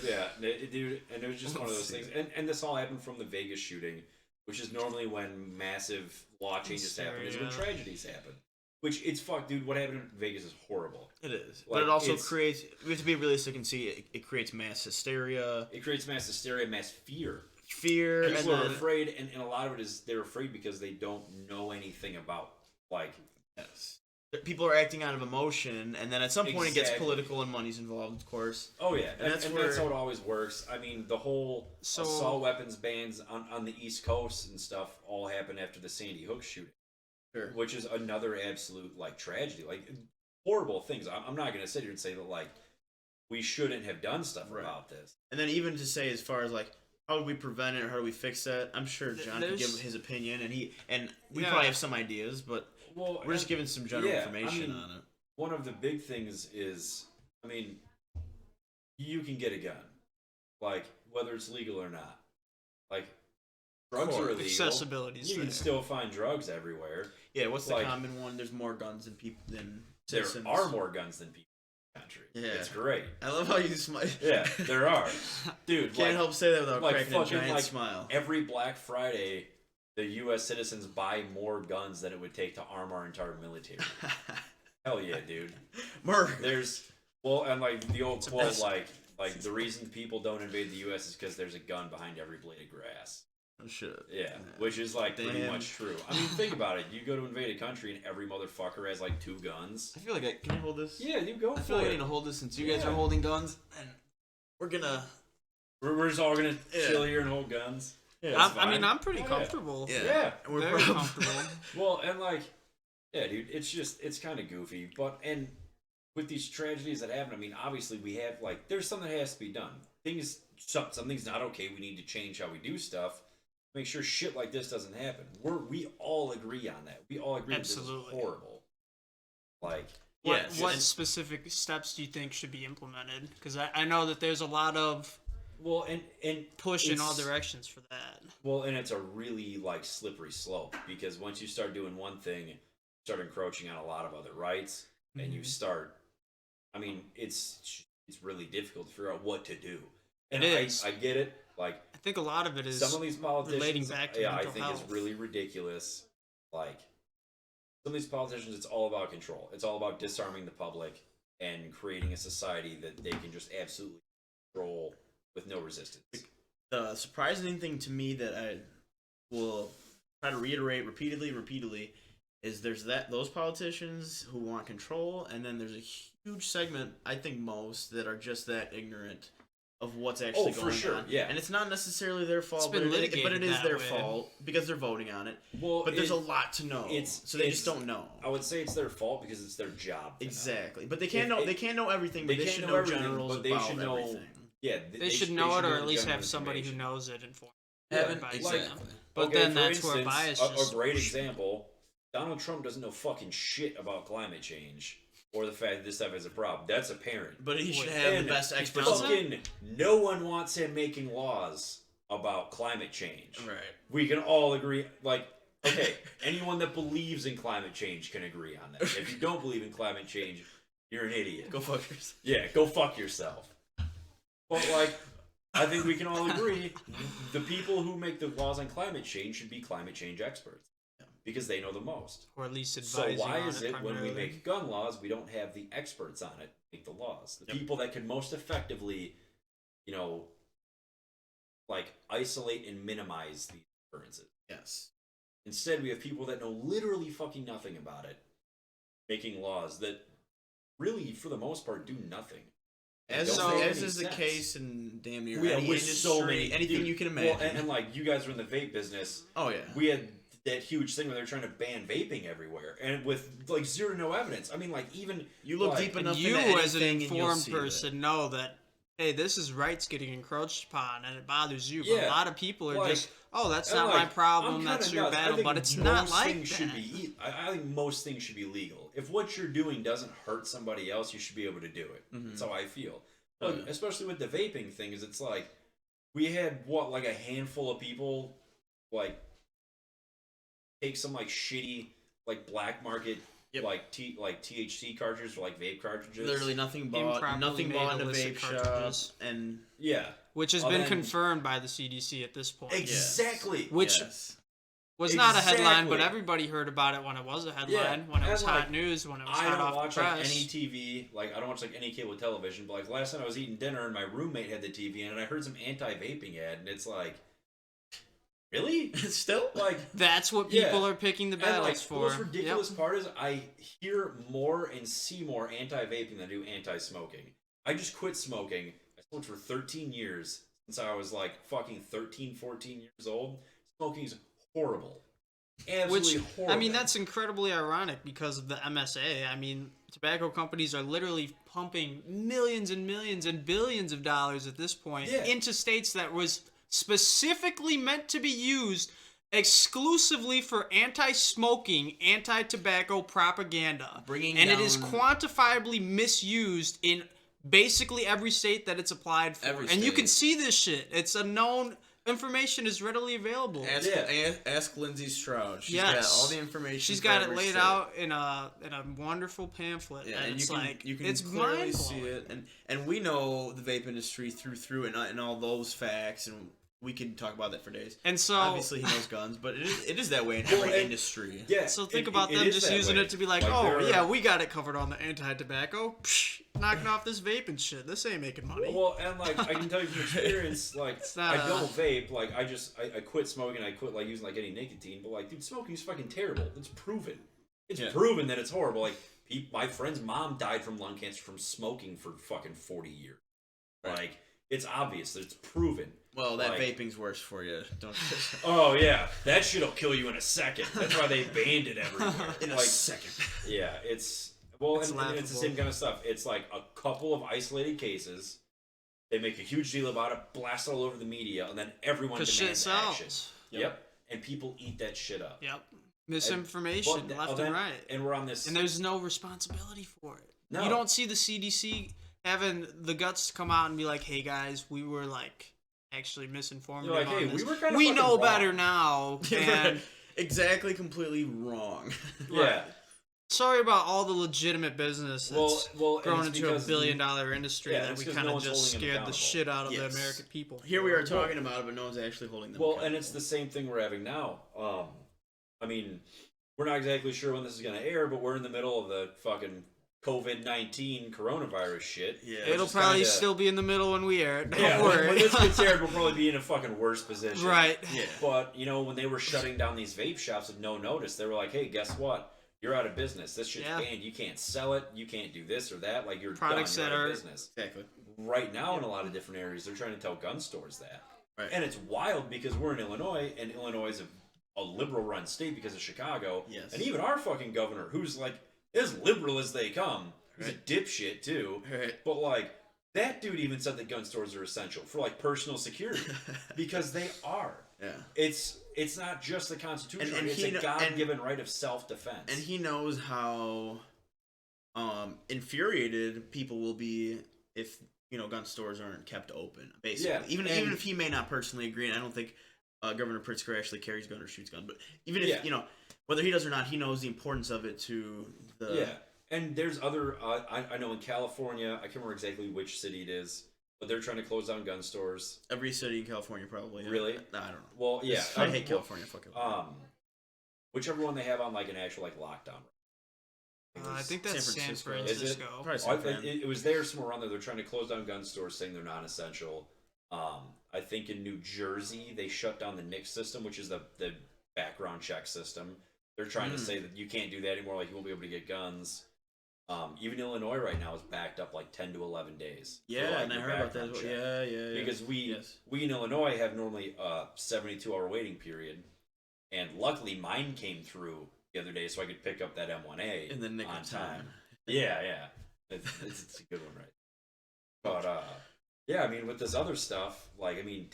yeah, dude, and it was just one of those things. And this all happened from the Vegas shooting, which is normally when massive law changes happen, is when tragedies happen. Which, it's fucked, dude. What happened in Vegas is horrible. It is. Like, but it also creates, we have to be realistic and see it creates mass hysteria. It creates mass hysteria, mass fear. Fear. People are afraid, and a lot of it is they're afraid because they don't know anything about Like, yes. People are acting out of emotion, and then at some point it gets political and money's involved, of course. oh yeah, and that's how it always works. I mean, the whole assault weapons bans on the East Coast and stuff all happened after the Sandy Hook shooting, sure. Which is another absolute like tragedy, like horrible things. I'm not gonna sit here and say that like we shouldn't have done stuff about this. And then even to say as far as like how do we prevent it or how do we fix that, I'm sure John could give his opinion, and we probably have some ideas, but. Well, we're just giving some general information on it. One of the big things is, I mean, you can get a gun, like whether it's legal or not. Like drugs are illegal. Accessibility. You can still find drugs everywhere. Yeah, what's the common one? There's more guns than people than citizens. There are more guns than people in the country. Yeah, it's great. I love how you smile. Yeah, there are, dude. Can't help say that without cracking a giant smile. Every Black Friday, the U.S. citizens buy more guns than it would take to arm our entire military. Hell yeah, dude. And like the old quote, like the reason people don't invade the U.S. is because there's a gun behind every blade of grass. Oh shit. Yeah, which is like pretty much true. I mean, think about it. You go to invade a country and every motherfucker has like 2 guns. I feel like can you hold this? Yeah, you go. I feel like I need to hold this since you guys are holding guns, and we're just all gonna chill here and hold guns. Yeah, I'm pretty comfortable. Yeah. We're very comfortable. Well, and like, yeah, dude, it's kind of goofy, and with these tragedies that happen, I mean, obviously we have like, there's something that has to be done. Something's not okay. We need to change how we do stuff. Make sure shit like this doesn't happen. We all agree on that. We all agree that this is horrible. Like, what specific steps do you think should be implemented? Because I know that there's a lot of and push in all directions for that. Well, and it's a really like slippery slope, because once you start doing one thing, you start encroaching on a lot of other rights, and you start. I mean, it's really difficult to figure out what to do. And I get it. Like, I think a lot of it is some of these politicians. Relating back to mental I think health. It's really ridiculous. Like, some of these politicians, it's all about control. It's all about disarming the public and creating a society that they can just absolutely control with no resistance. The surprising thing to me that I will try to reiterate repeatedly is there's those politicians who want control, and then there's a huge segment, I think most, that are just that ignorant of what's actually going on. For sure, yeah. And it's not necessarily their fault, but it is their fault because they're voting on it. Well, but there's a lot to know, so they just don't know. I would say it's their fault because it's their job. Exactly, but they can't know. They can't know everything. But they should know generals, but they should know everything. Yeah, they should know it, or at least have somebody who knows it informed. Exactly. But then that's where bias. A great example: Donald Trump doesn't know fucking shit about climate change or the fact that this stuff is a problem. That's apparent. But he should have the best experts. Fucking no one wants him making laws about climate change. Right. We can all agree. Like, okay, anyone that believes in climate change can agree on that. If you don't believe in climate change, you're an idiot. Go fuck yourself. Yeah, go fuck yourself. But like, I think we can all agree the people who make the laws on climate change should be climate change experts. Because they know the most. Or at least advising. So why is it primarily. when we make gun laws, we don't have the experts on it make the laws? The people that can most effectively, like isolate and minimize these occurrences. Yes. Instead, we have people that know literally fucking nothing about it, making laws that really, for the most part, do nothing. As is the case in damn near any with industry, so many, anything you can imagine. Well, and like, you guys are in the vape business. Oh yeah. We had that huge thing where they're trying to ban vaping everywhere, and with like zero to no evidence. I mean, like, even you look deep enough you into as an anything informed person know that, hey, this is rights getting encroached upon, and it bothers you. But Yeah. a lot of people are Like, just, oh, that's not like, my problem. I'm That's kinda your nuts. I battle. think But it's not most like things that. should be. I think most things should be legal. If what you're doing doesn't hurt somebody else, you should be able to do it. That's how I feel. Look, especially with the vaping thing, is it's like we had like a handful of people like take some like shitty like black market like THC cartridges or like vape cartridges. Literally nothing bought in a vape shop, and which has been confirmed by the CDC at this point. Exactly. Which was not a headline, but everybody heard about it when it was a headline, when it was hot news, when it was hot off the press. I don't watch like any TV, like I don't watch like any cable television, but like last night I was eating dinner and my roommate had the TV in and I heard some anti-vaping ad, and it's like, really? Still, Like, That's what people are picking the and battles like, for. the most ridiculous part is I hear more and see more anti-vaping than I do anti-smoking. I just quit smoking. I smoked for 13 years since I was like fucking 13, 14 years old. Smoking is horrible. Absolutely horrible. I mean, that's incredibly ironic because of the MSA. I mean, tobacco companies are literally pumping millions and millions and billions of dollars at this point into states that was specifically meant to be used exclusively for anti-smoking, anti-tobacco propaganda. It is quantifiably misused in basically every state that it's applied for. And you can see this shit. It's a known... Information is readily available. Ask Lindsay Stroud. She's got all the information. She's got it laid out in a wonderful pamphlet. Yeah, and you can it's clearly see it. And we know the vape industry through and all those facts, and we could talk about that for days. And so obviously he knows guns, but it is that way in every industry. Yeah. So think about them just using it to be like, oh yeah, we got it covered on the anti-tobacco. Psh, knocking off this vape and shit. This ain't making money. Well, and like I can tell you from experience, like I don't vape. Like I quit smoking. I quit like using like any nicotine. But like, dude, smoking is fucking terrible. It's proven. It's proven that it's horrible. Like my friend's mom died from lung cancer from smoking for fucking 40 years. Right. Like it's obvious that it's proven. Well, that vaping's worse for you. Don't. Oh yeah, that shit'll kill you in a second. That's why they banned it everywhere. In a second. Yeah, it's. Well, and it's the same kind of stuff. It's like a couple of isolated cases. They make a huge deal about it, blast it all over the media, and then everyone demands action. Yep. And people eat that shit up. Yep. Misinformation left and right. And we're on this. And there's no responsibility for it. No. You don't see the CDC having the guts to come out and be like, hey guys, we were like actually misinformed. Like, hey, this. we were kind of we know wrong. better now. And exactly, completely wrong. Yeah. Sorry about all the legitimate business that's grown into a billion-dollar industry that we kind of just scared the shit out of the American people. Here we are talking about it, but no one's actually holding them accountable. And it's the same thing we're having now. I mean, we're not exactly sure when this is going to air, but we're in the middle of the fucking COVID-19 coronavirus shit. Yeah, it'll probably still be in the middle when we air it. Don't worry. When this gets aired, we'll probably be in a fucking worse position. Right. Yeah. But, you know, when they were shutting down these vape shops with no notice, they were like, hey, guess what? You're out of business. This shit's banned. You can't sell it. You can't do this or that. Like, you're products done. You're out of business. Exactly. Right now, in a lot of different areas, they're trying to tell gun stores that. Right. And it's wild because we're in Illinois, and Illinois is a liberal-run state because of Chicago. Yes. And even our fucking governor, who's, like, as liberal as they come, he's a dipshit, too. Right. But, like, that dude even said that gun stores are essential for, like, personal security. Because they are. Yeah. It's not just the Constitution. And it's a God-given right of self-defense. And he knows how infuriated people will be if, you know, gun stores aren't kept open, basically. Yeah. Even if he may not personally agree, and I don't think Governor Pritzker actually carries gun or shoots gun, but even if, you know, whether he does or not, he knows the importance of it to the... Yeah. And there's other... I know in California, I can't remember exactly which city it is, but they're trying to close down gun stores. Every city in California, probably. Yeah. Really? I don't know. Well, yeah. I hate California. Fuck it. Whichever one they have on, like, an actual, like, lockdown. I think that's San Francisco. Is it? Probably it was there somewhere around there. They're trying to close down gun stores, saying they're non-essential. I think in New Jersey, they shut down the NICS system, which is the background check system. They're trying to say that you can't do that anymore, like, you won't be able to get guns. Even Illinois right now is backed up like 10 to 11 days. Yeah, like and I heard about that. Yeah. Because we in Illinois have normally a 72-hour waiting period, and luckily mine came through the other day, so I could pick up that M1A in the nick of time. Yeah, it's a good one, right? But yeah, I mean, with this other stuff, like, I mean,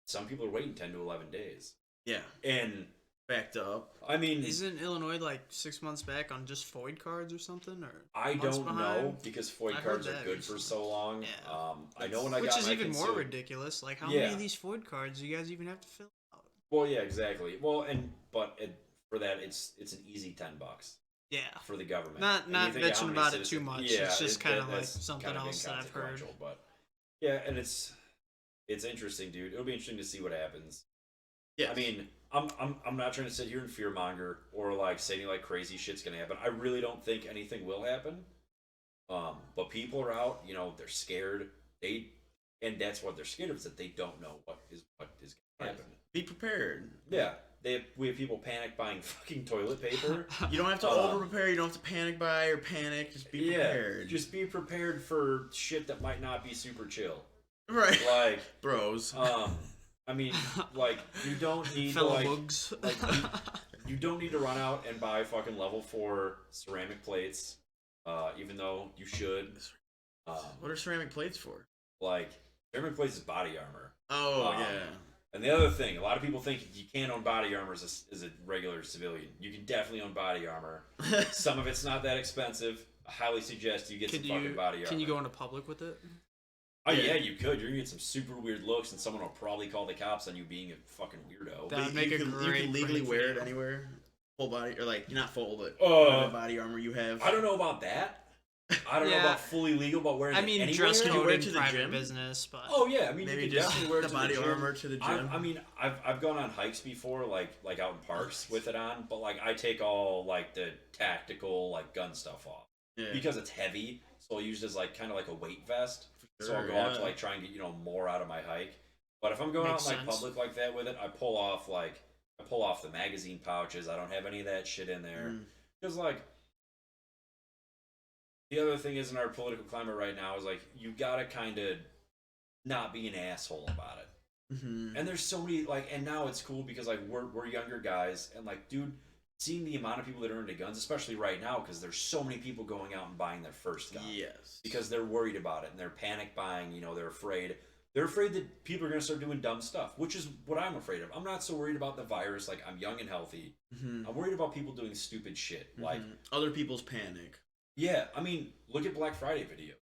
some people are waiting 10 to 11 days. Yeah, and backed up. I mean, isn't Illinois like 6 months back on just FOID cards or something? Or I don't know, because FOID cards are good for so long. Yeah. I know when I got which is even more ridiculous. Like, how many of these FOID cards do you guys even have to fill out? Well, yeah, exactly. Well, for that, it's an easy $10. Yeah. For the government. Not mention about it too much. Yeah, it's just kind of like something kind of else that I've heard. But yeah, and it's interesting, dude. It'll be interesting to see what happens. Yeah. I mean, I'm not trying to sit here and fearmonger or like say like crazy shit's gonna happen. I really don't think anything will happen. But people are out, you know, they're scared. And that's what they're scared of, is that they don't know what is gonna happen. Be prepared. Yeah. We have people panic buying fucking toilet paper. You don't have to over prepare. You don't have to panic buy or panic. Just be prepared. Just be prepared for shit that might not be super chill. Right. Like bros. I mean, like you don't need fellow to, boogs. you don't need to run out and buy fucking level 4 ceramic plates, even though you should. What are ceramic plates for? Like ceramic plates is body armor. Oh yeah. And the other thing, a lot of people think you can't own body armor as a regular civilian. You can definitely own body armor. Some of it's not that expensive. I highly suggest you get some fucking body armor. Can you go into public with it? Oh yeah, you could. You're gonna get some super weird looks, and someone will probably call the cops on you being a fucking weirdo. That would make you a can great legally prank wear it video. anywhere. Full body, or like not full, but whatever body armor you have. I don't know about that. I don't know about fully legal, but wearing it anywhere. Dress Can you code wear in it to the private gym? business, but Oh yeah, I mean Maybe you can just definitely wear it the to body the gym. armor to the gym. I mean, I've gone on hikes before, like out in parks with it on, but like I take all like the tactical like gun stuff off because it's heavy. So I'll use it as like kind of like a weight vest. So I'll go out to like try and get more out of my hike. But if I'm going out in like public like that with it, I pull off the magazine pouches. I don't have any of that shit in there because like. The other thing is in our political climate right now is like you gotta kind of not be an asshole about it. Mm-hmm. And there's so many like, and now it's cool because like we're younger guys and like, dude, seeing the amount of people that are into guns, especially right now, because there's so many people going out and buying their first gun. Yes. Because they're worried about it and they're panic buying. They're afraid. They're afraid that people are gonna start doing dumb stuff, which is what I'm afraid of. I'm not so worried about the virus. Like I'm young and healthy. Mm-hmm. I'm worried about people doing stupid shit, like other people's panic. Yeah, I mean, look at Black Friday video.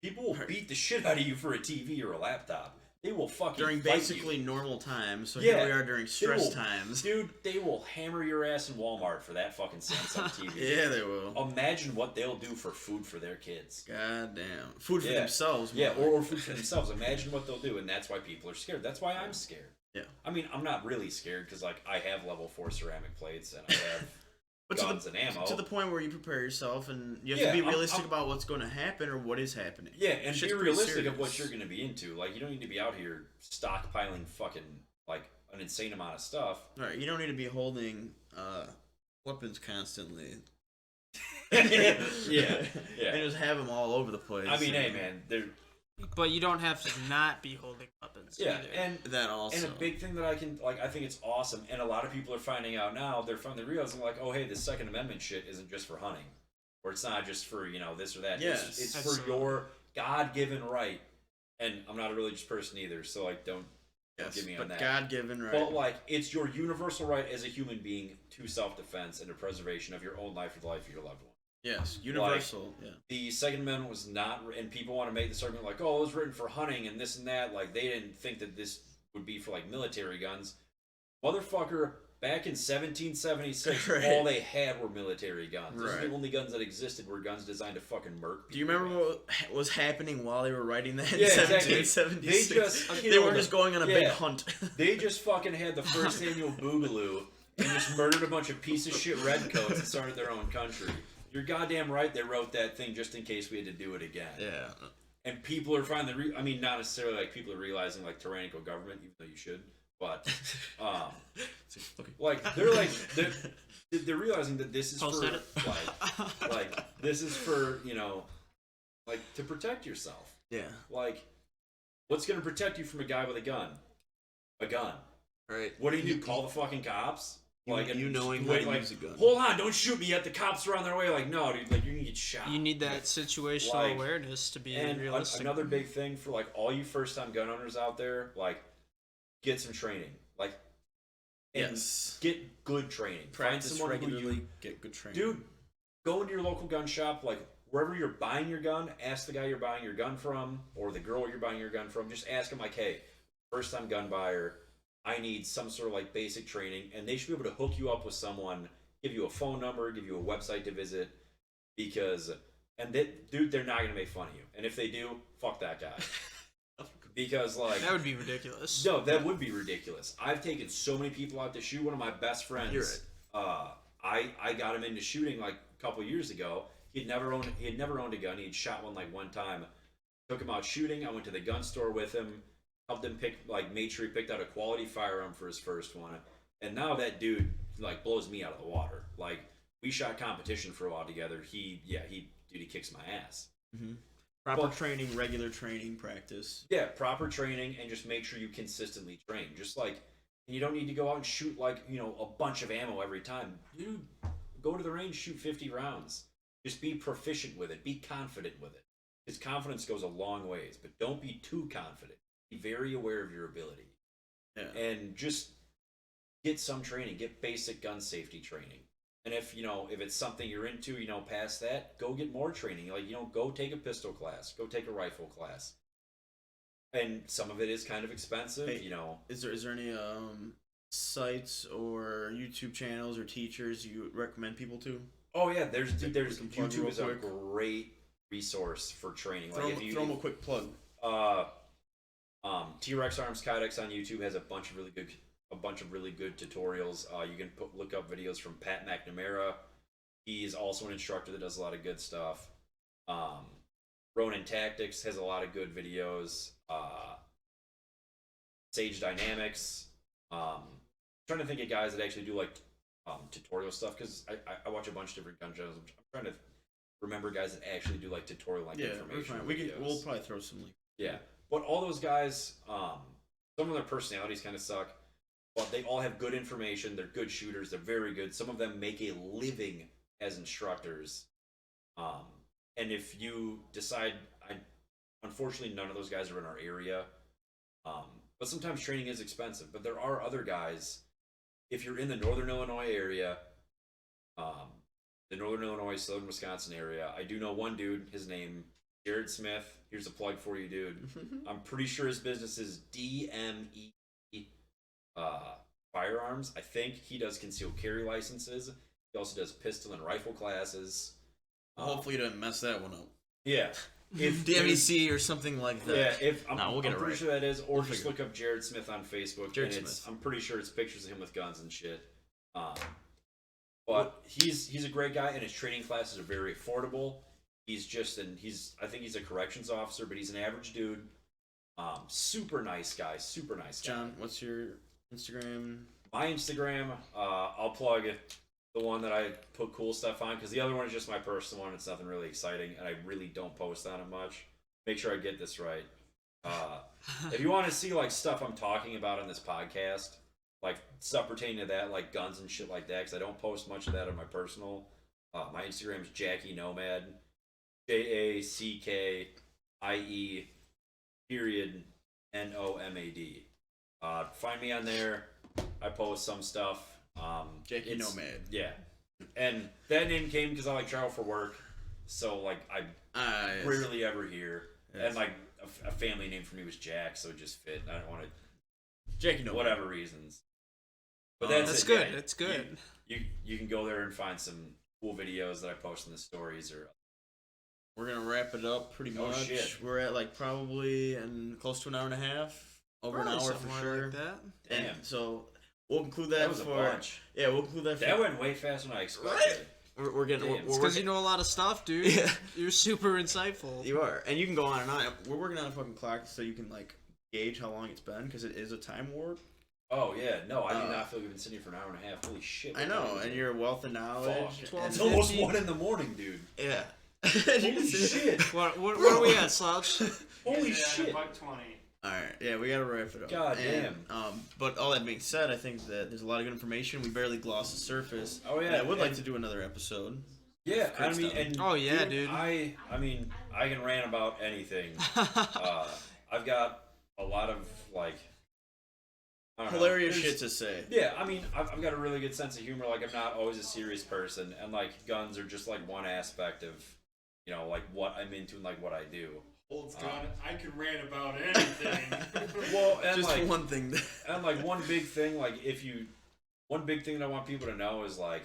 People will beat the shit out of you for a TV or a laptop. They will fucking during fight basically you. Normal times. So here we are during stress times. Dude, they will hammer your ass in Walmart for that fucking Samsung TV. Yeah, they will. Imagine what they'll do for food for their kids. God damn. Food for themselves. Yeah, or food for themselves. Imagine what they'll do, and that's why people are scared. That's why I'm scared. Yeah. I mean, I'm not really scared because like I have level 4 ceramic plates and I have guns and ammo. To the point where you prepare yourself and you have to be realistic about what's going to happen or what is happening. Yeah, and be realistic of what you're going to be into. Like, you don't need to be out here stockpiling fucking, like, an insane amount of stuff. Right, you don't need to be holding weapons constantly. yeah. And just have them all over the place. I mean, hey, man, they're... But you don't have to not be holding weapons. Yeah, either. and that also. And a big thing that I think it's awesome, and a lot of people are finding out now, they're finally realizing, like, oh, hey, this Second Amendment shit isn't just for hunting. Or it's not just for, this or that. Yes. It's for your God-given right. And I'm not a religious person either, so, like, don't get me on that. God-given right. But, like, it's your universal right as a human being to self-defense and to preservation of your own life or the life of your loved one. Yes, universal. Like, the Second Amendment was not, and people want to make this argument like, oh, it was written for hunting and this and that. Like, they didn't think that this would be for, like, military guns. Motherfucker, back in 1776, all they had were military guns. Those are the only guns that existed were guns designed to fucking murk people. Do you remember what was happening while they were writing that in exactly. 1776? They weren't just going on a big hunt. They just fucking had the first annual boogaloo and just murdered a bunch of piece of shit redcoats and started their own country. You're goddamn right they wrote that thing just in case we had to do it again. Yeah. And people are finally, I mean, not necessarily like people are realizing like tyrannical government, even though you should, but, they're realizing that this is for, like, this is for, like, to protect yourself. Yeah. Like, what's going to protect you from a guy with a gun? A gun. Right. What do you do? Call the fucking cops? Like, knowing how to use a gun. Hold on, don't shoot me yet. The cops are on their way. Like, no, dude, like, you're gonna get shot. You need that situational awareness to be realistic. Another big thing for, like, all you first-time gun owners out there, like, get some training. Like, get good training. Practice Find someone regularly, get good training. Dude, go into your local gun shop, like, wherever you're buying your gun, ask the guy you're buying your gun from, or the girl you're buying your gun from, just ask them, like, hey, first-time gun buyer, I need some sort of like basic training, and they should be able to hook you up with someone, give you a phone number, give you a website to visit, because, dude, they're not gonna make fun of you, and if they do, fuck that guy, because like that would be ridiculous. No, that would be ridiculous. I've taken so many people out to shoot. One of my best friends, I got him into shooting like a couple years ago. He had never owned a gun. He had shot one like one time. Took him out shooting. I went to the gun store with him. helped him made sure he picked out a quality firearm for his first one. And now that dude like blows me out of the water. Like we shot competition for a while together. He kicks my ass. Mm-hmm. Proper training, regular training, practice. Yeah, proper training, and just make sure you consistently train. Just like, and you don't need to go out and shoot like, you know, a bunch of ammo every time. Dude, go to the range, shoot 50 rounds. Just be proficient with it. Be confident with it. Because confidence goes a long ways, but don't be too confident. Be very aware of your ability. Yeah. And just get some training. Get basic gun safety training. And if it's something you're into, past that, go get more training. Like, go take a pistol class, go take a rifle class. And some of it is kind of expensive, Hey, Is there any sites or YouTube channels or teachers you recommend people to? Oh yeah, there's YouTube is a great resource for training. Throw them a quick plug. T-Rex Arms Kydex on YouTube has a bunch of really good tutorials. You can look up videos from Pat McNamara. He's also an instructor that does a lot of good stuff. Ronin Tactics has a lot of good videos. Sage Dynamics. Trying to think of guys that actually do like tutorial stuff, because I watch a bunch of different gun channels. I'm trying to remember guys that actually do like tutorial information. We'll probably throw some links. Yeah, but all those guys, some of their personalities kind of suck. But they all have good information. They're good shooters. They're very good. Some of them make a living as instructors. And if you decide, unfortunately, none of those guys are in our area. But sometimes training is expensive. But there are other guys. If you're in the Northern Illinois area, the Northern Illinois, Southern Wisconsin area, I do know one dude. His name, Jared Smith. Here's a plug for you, dude. I'm pretty sure his business is DME. Firearms. I think he does concealed carry licenses. He also does pistol and rifle classes. Hopefully, you didn't mess that one up. Yeah, if DMEC or something like that. Yeah, I'm pretty right. Sure that is, or just look up Jared Smith on Facebook. I'm pretty sure it's pictures of him with guns and shit. But he's a great guy, and his training classes are very affordable. I think he's a corrections officer, but he's an average dude. Super nice guy. John, what's your Instagram? My Instagram, I'll plug the one that I put cool stuff on, because the other one is just my personal one. It's nothing really exciting, and I really don't post on it much. Make sure I get this right. If you want to see like stuff I'm talking about on this podcast, like stuff pertaining to that, like guns and shit like that, because I don't post much of that on my personal. My Instagram is Jackie Nomad, JACKIE _NOMAD. Find me on there. I post some stuff. Jackie Nomad. Yeah, and that name came because I like travel for work, so like I rarely ever hear. Yes. And like a family name for me was Jack, so it just fit. I don't want to Jackie Nomad, whatever reasons. But that's good. Yeah, that's good. You can go there and find some cool videos that I post in the stories. Or we're gonna wrap it up pretty much. Shit. We're at like probably close to an hour and a half. Over an hour for sure. Like that. Damn. And so we'll include that was for. A bunch. Yeah, we'll include that. That went way faster than I expected. Right? We're getting. It's because you know a lot of stuff, dude. Yeah. You're super insightful. You are, and you can go on and on. We're working on a fucking clock so you can like gauge how long it's been, because it is a time warp. Oh yeah, no, I do not feel like we've been sitting here for an hour and a half. Holy shit! I know, and your wealth of knowledge. It's almost 1 in the morning, dude. Yeah. Holy shit! What are we at, Slouch? Holy shit! $1.20. Alright, yeah, we gotta wrap it up. God damn. But all that being said, I think that there's a lot of good information. We barely glossed the surface. Oh yeah. And I would like to do another episode. Yeah, I mean, and oh yeah, dude. I mean, I can rant about anything. I've got a lot of like hilarious shit to say. Yeah, I mean, I've got a really good sense of humor. Like, I'm not always a serious person, and like guns are just like one aspect of, like what I'm into and like what I do. Holds gun. I could rant about anything. Well, and just like one thing. And like one big thing, one big thing that I want people to know is like,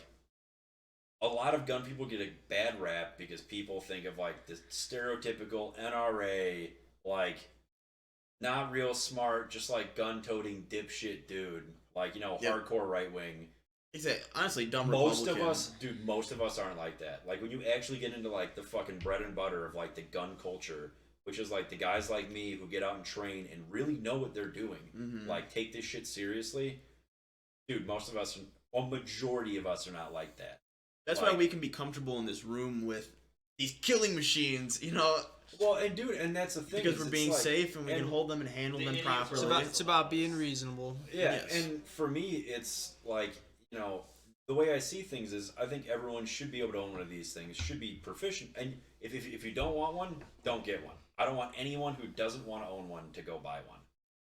a lot of gun people get a bad rap because people think of like the stereotypical NRA, like not real smart, just like gun-toting dipshit dude, like hardcore right wing. Exactly. Honestly, dumb most Republican. Most of us aren't like that. Like when you actually get into like the fucking bread and butter of like the gun culture, which is like the guys like me who get out and train and really know what they're doing, like take this shit seriously. Dude, most of us, a majority of us are not like that. That's like, why we can be comfortable in this room with these killing machines, you know. Well, and dude, and that's the thing. Because we're being safe and we can hold them and handle them properly. It's about being reasonable. Yeah, Yes. and for me, it's like, you know, the way I see things is I think everyone should be able to own one of these things, should be proficient. And if you don't want one, don't get one. I don't want anyone who doesn't want to own one to go buy one.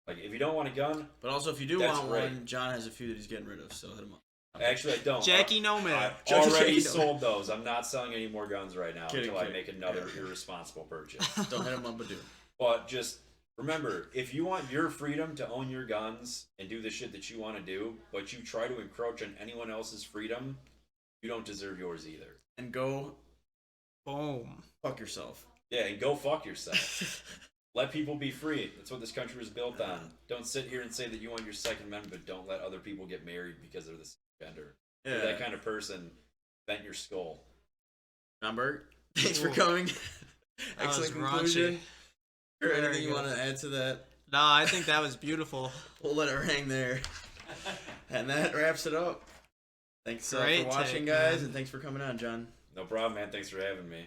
Like, if you don't want a gun, But also, if you do that's want great. one, John has a few that he's getting rid of, so hit him up. Actually, I don't. Jackie Nomad. I've already Jackie sold those. I'm not selling any more guns right now Kidding, until I kidding. make another irresponsible purchase. Don't hit him up, but do. But just remember, if you want your freedom to own your guns and do the shit that you want to do, but you try to encroach on anyone else's freedom, you don't deserve yours either. And go Boom. fuck yourself. Yeah, and go fuck yourself. Let people be free. That's what this country was built on. Don't sit here and say that you want your Second Amendment, but don't let other people get married because they're the same gender. Yeah. You're that kind of person. Bent your skull. John Berg, thanks for Ooh. coming. That was Excellent conclusion. raunchy. Or Very anything you good. want to add to that? No, I think that was beautiful. We'll let it hang there. And that wraps it up. Thanks for Great watching, take, guys, man. and thanks for coming on, John. No problem, man. Thanks for having me.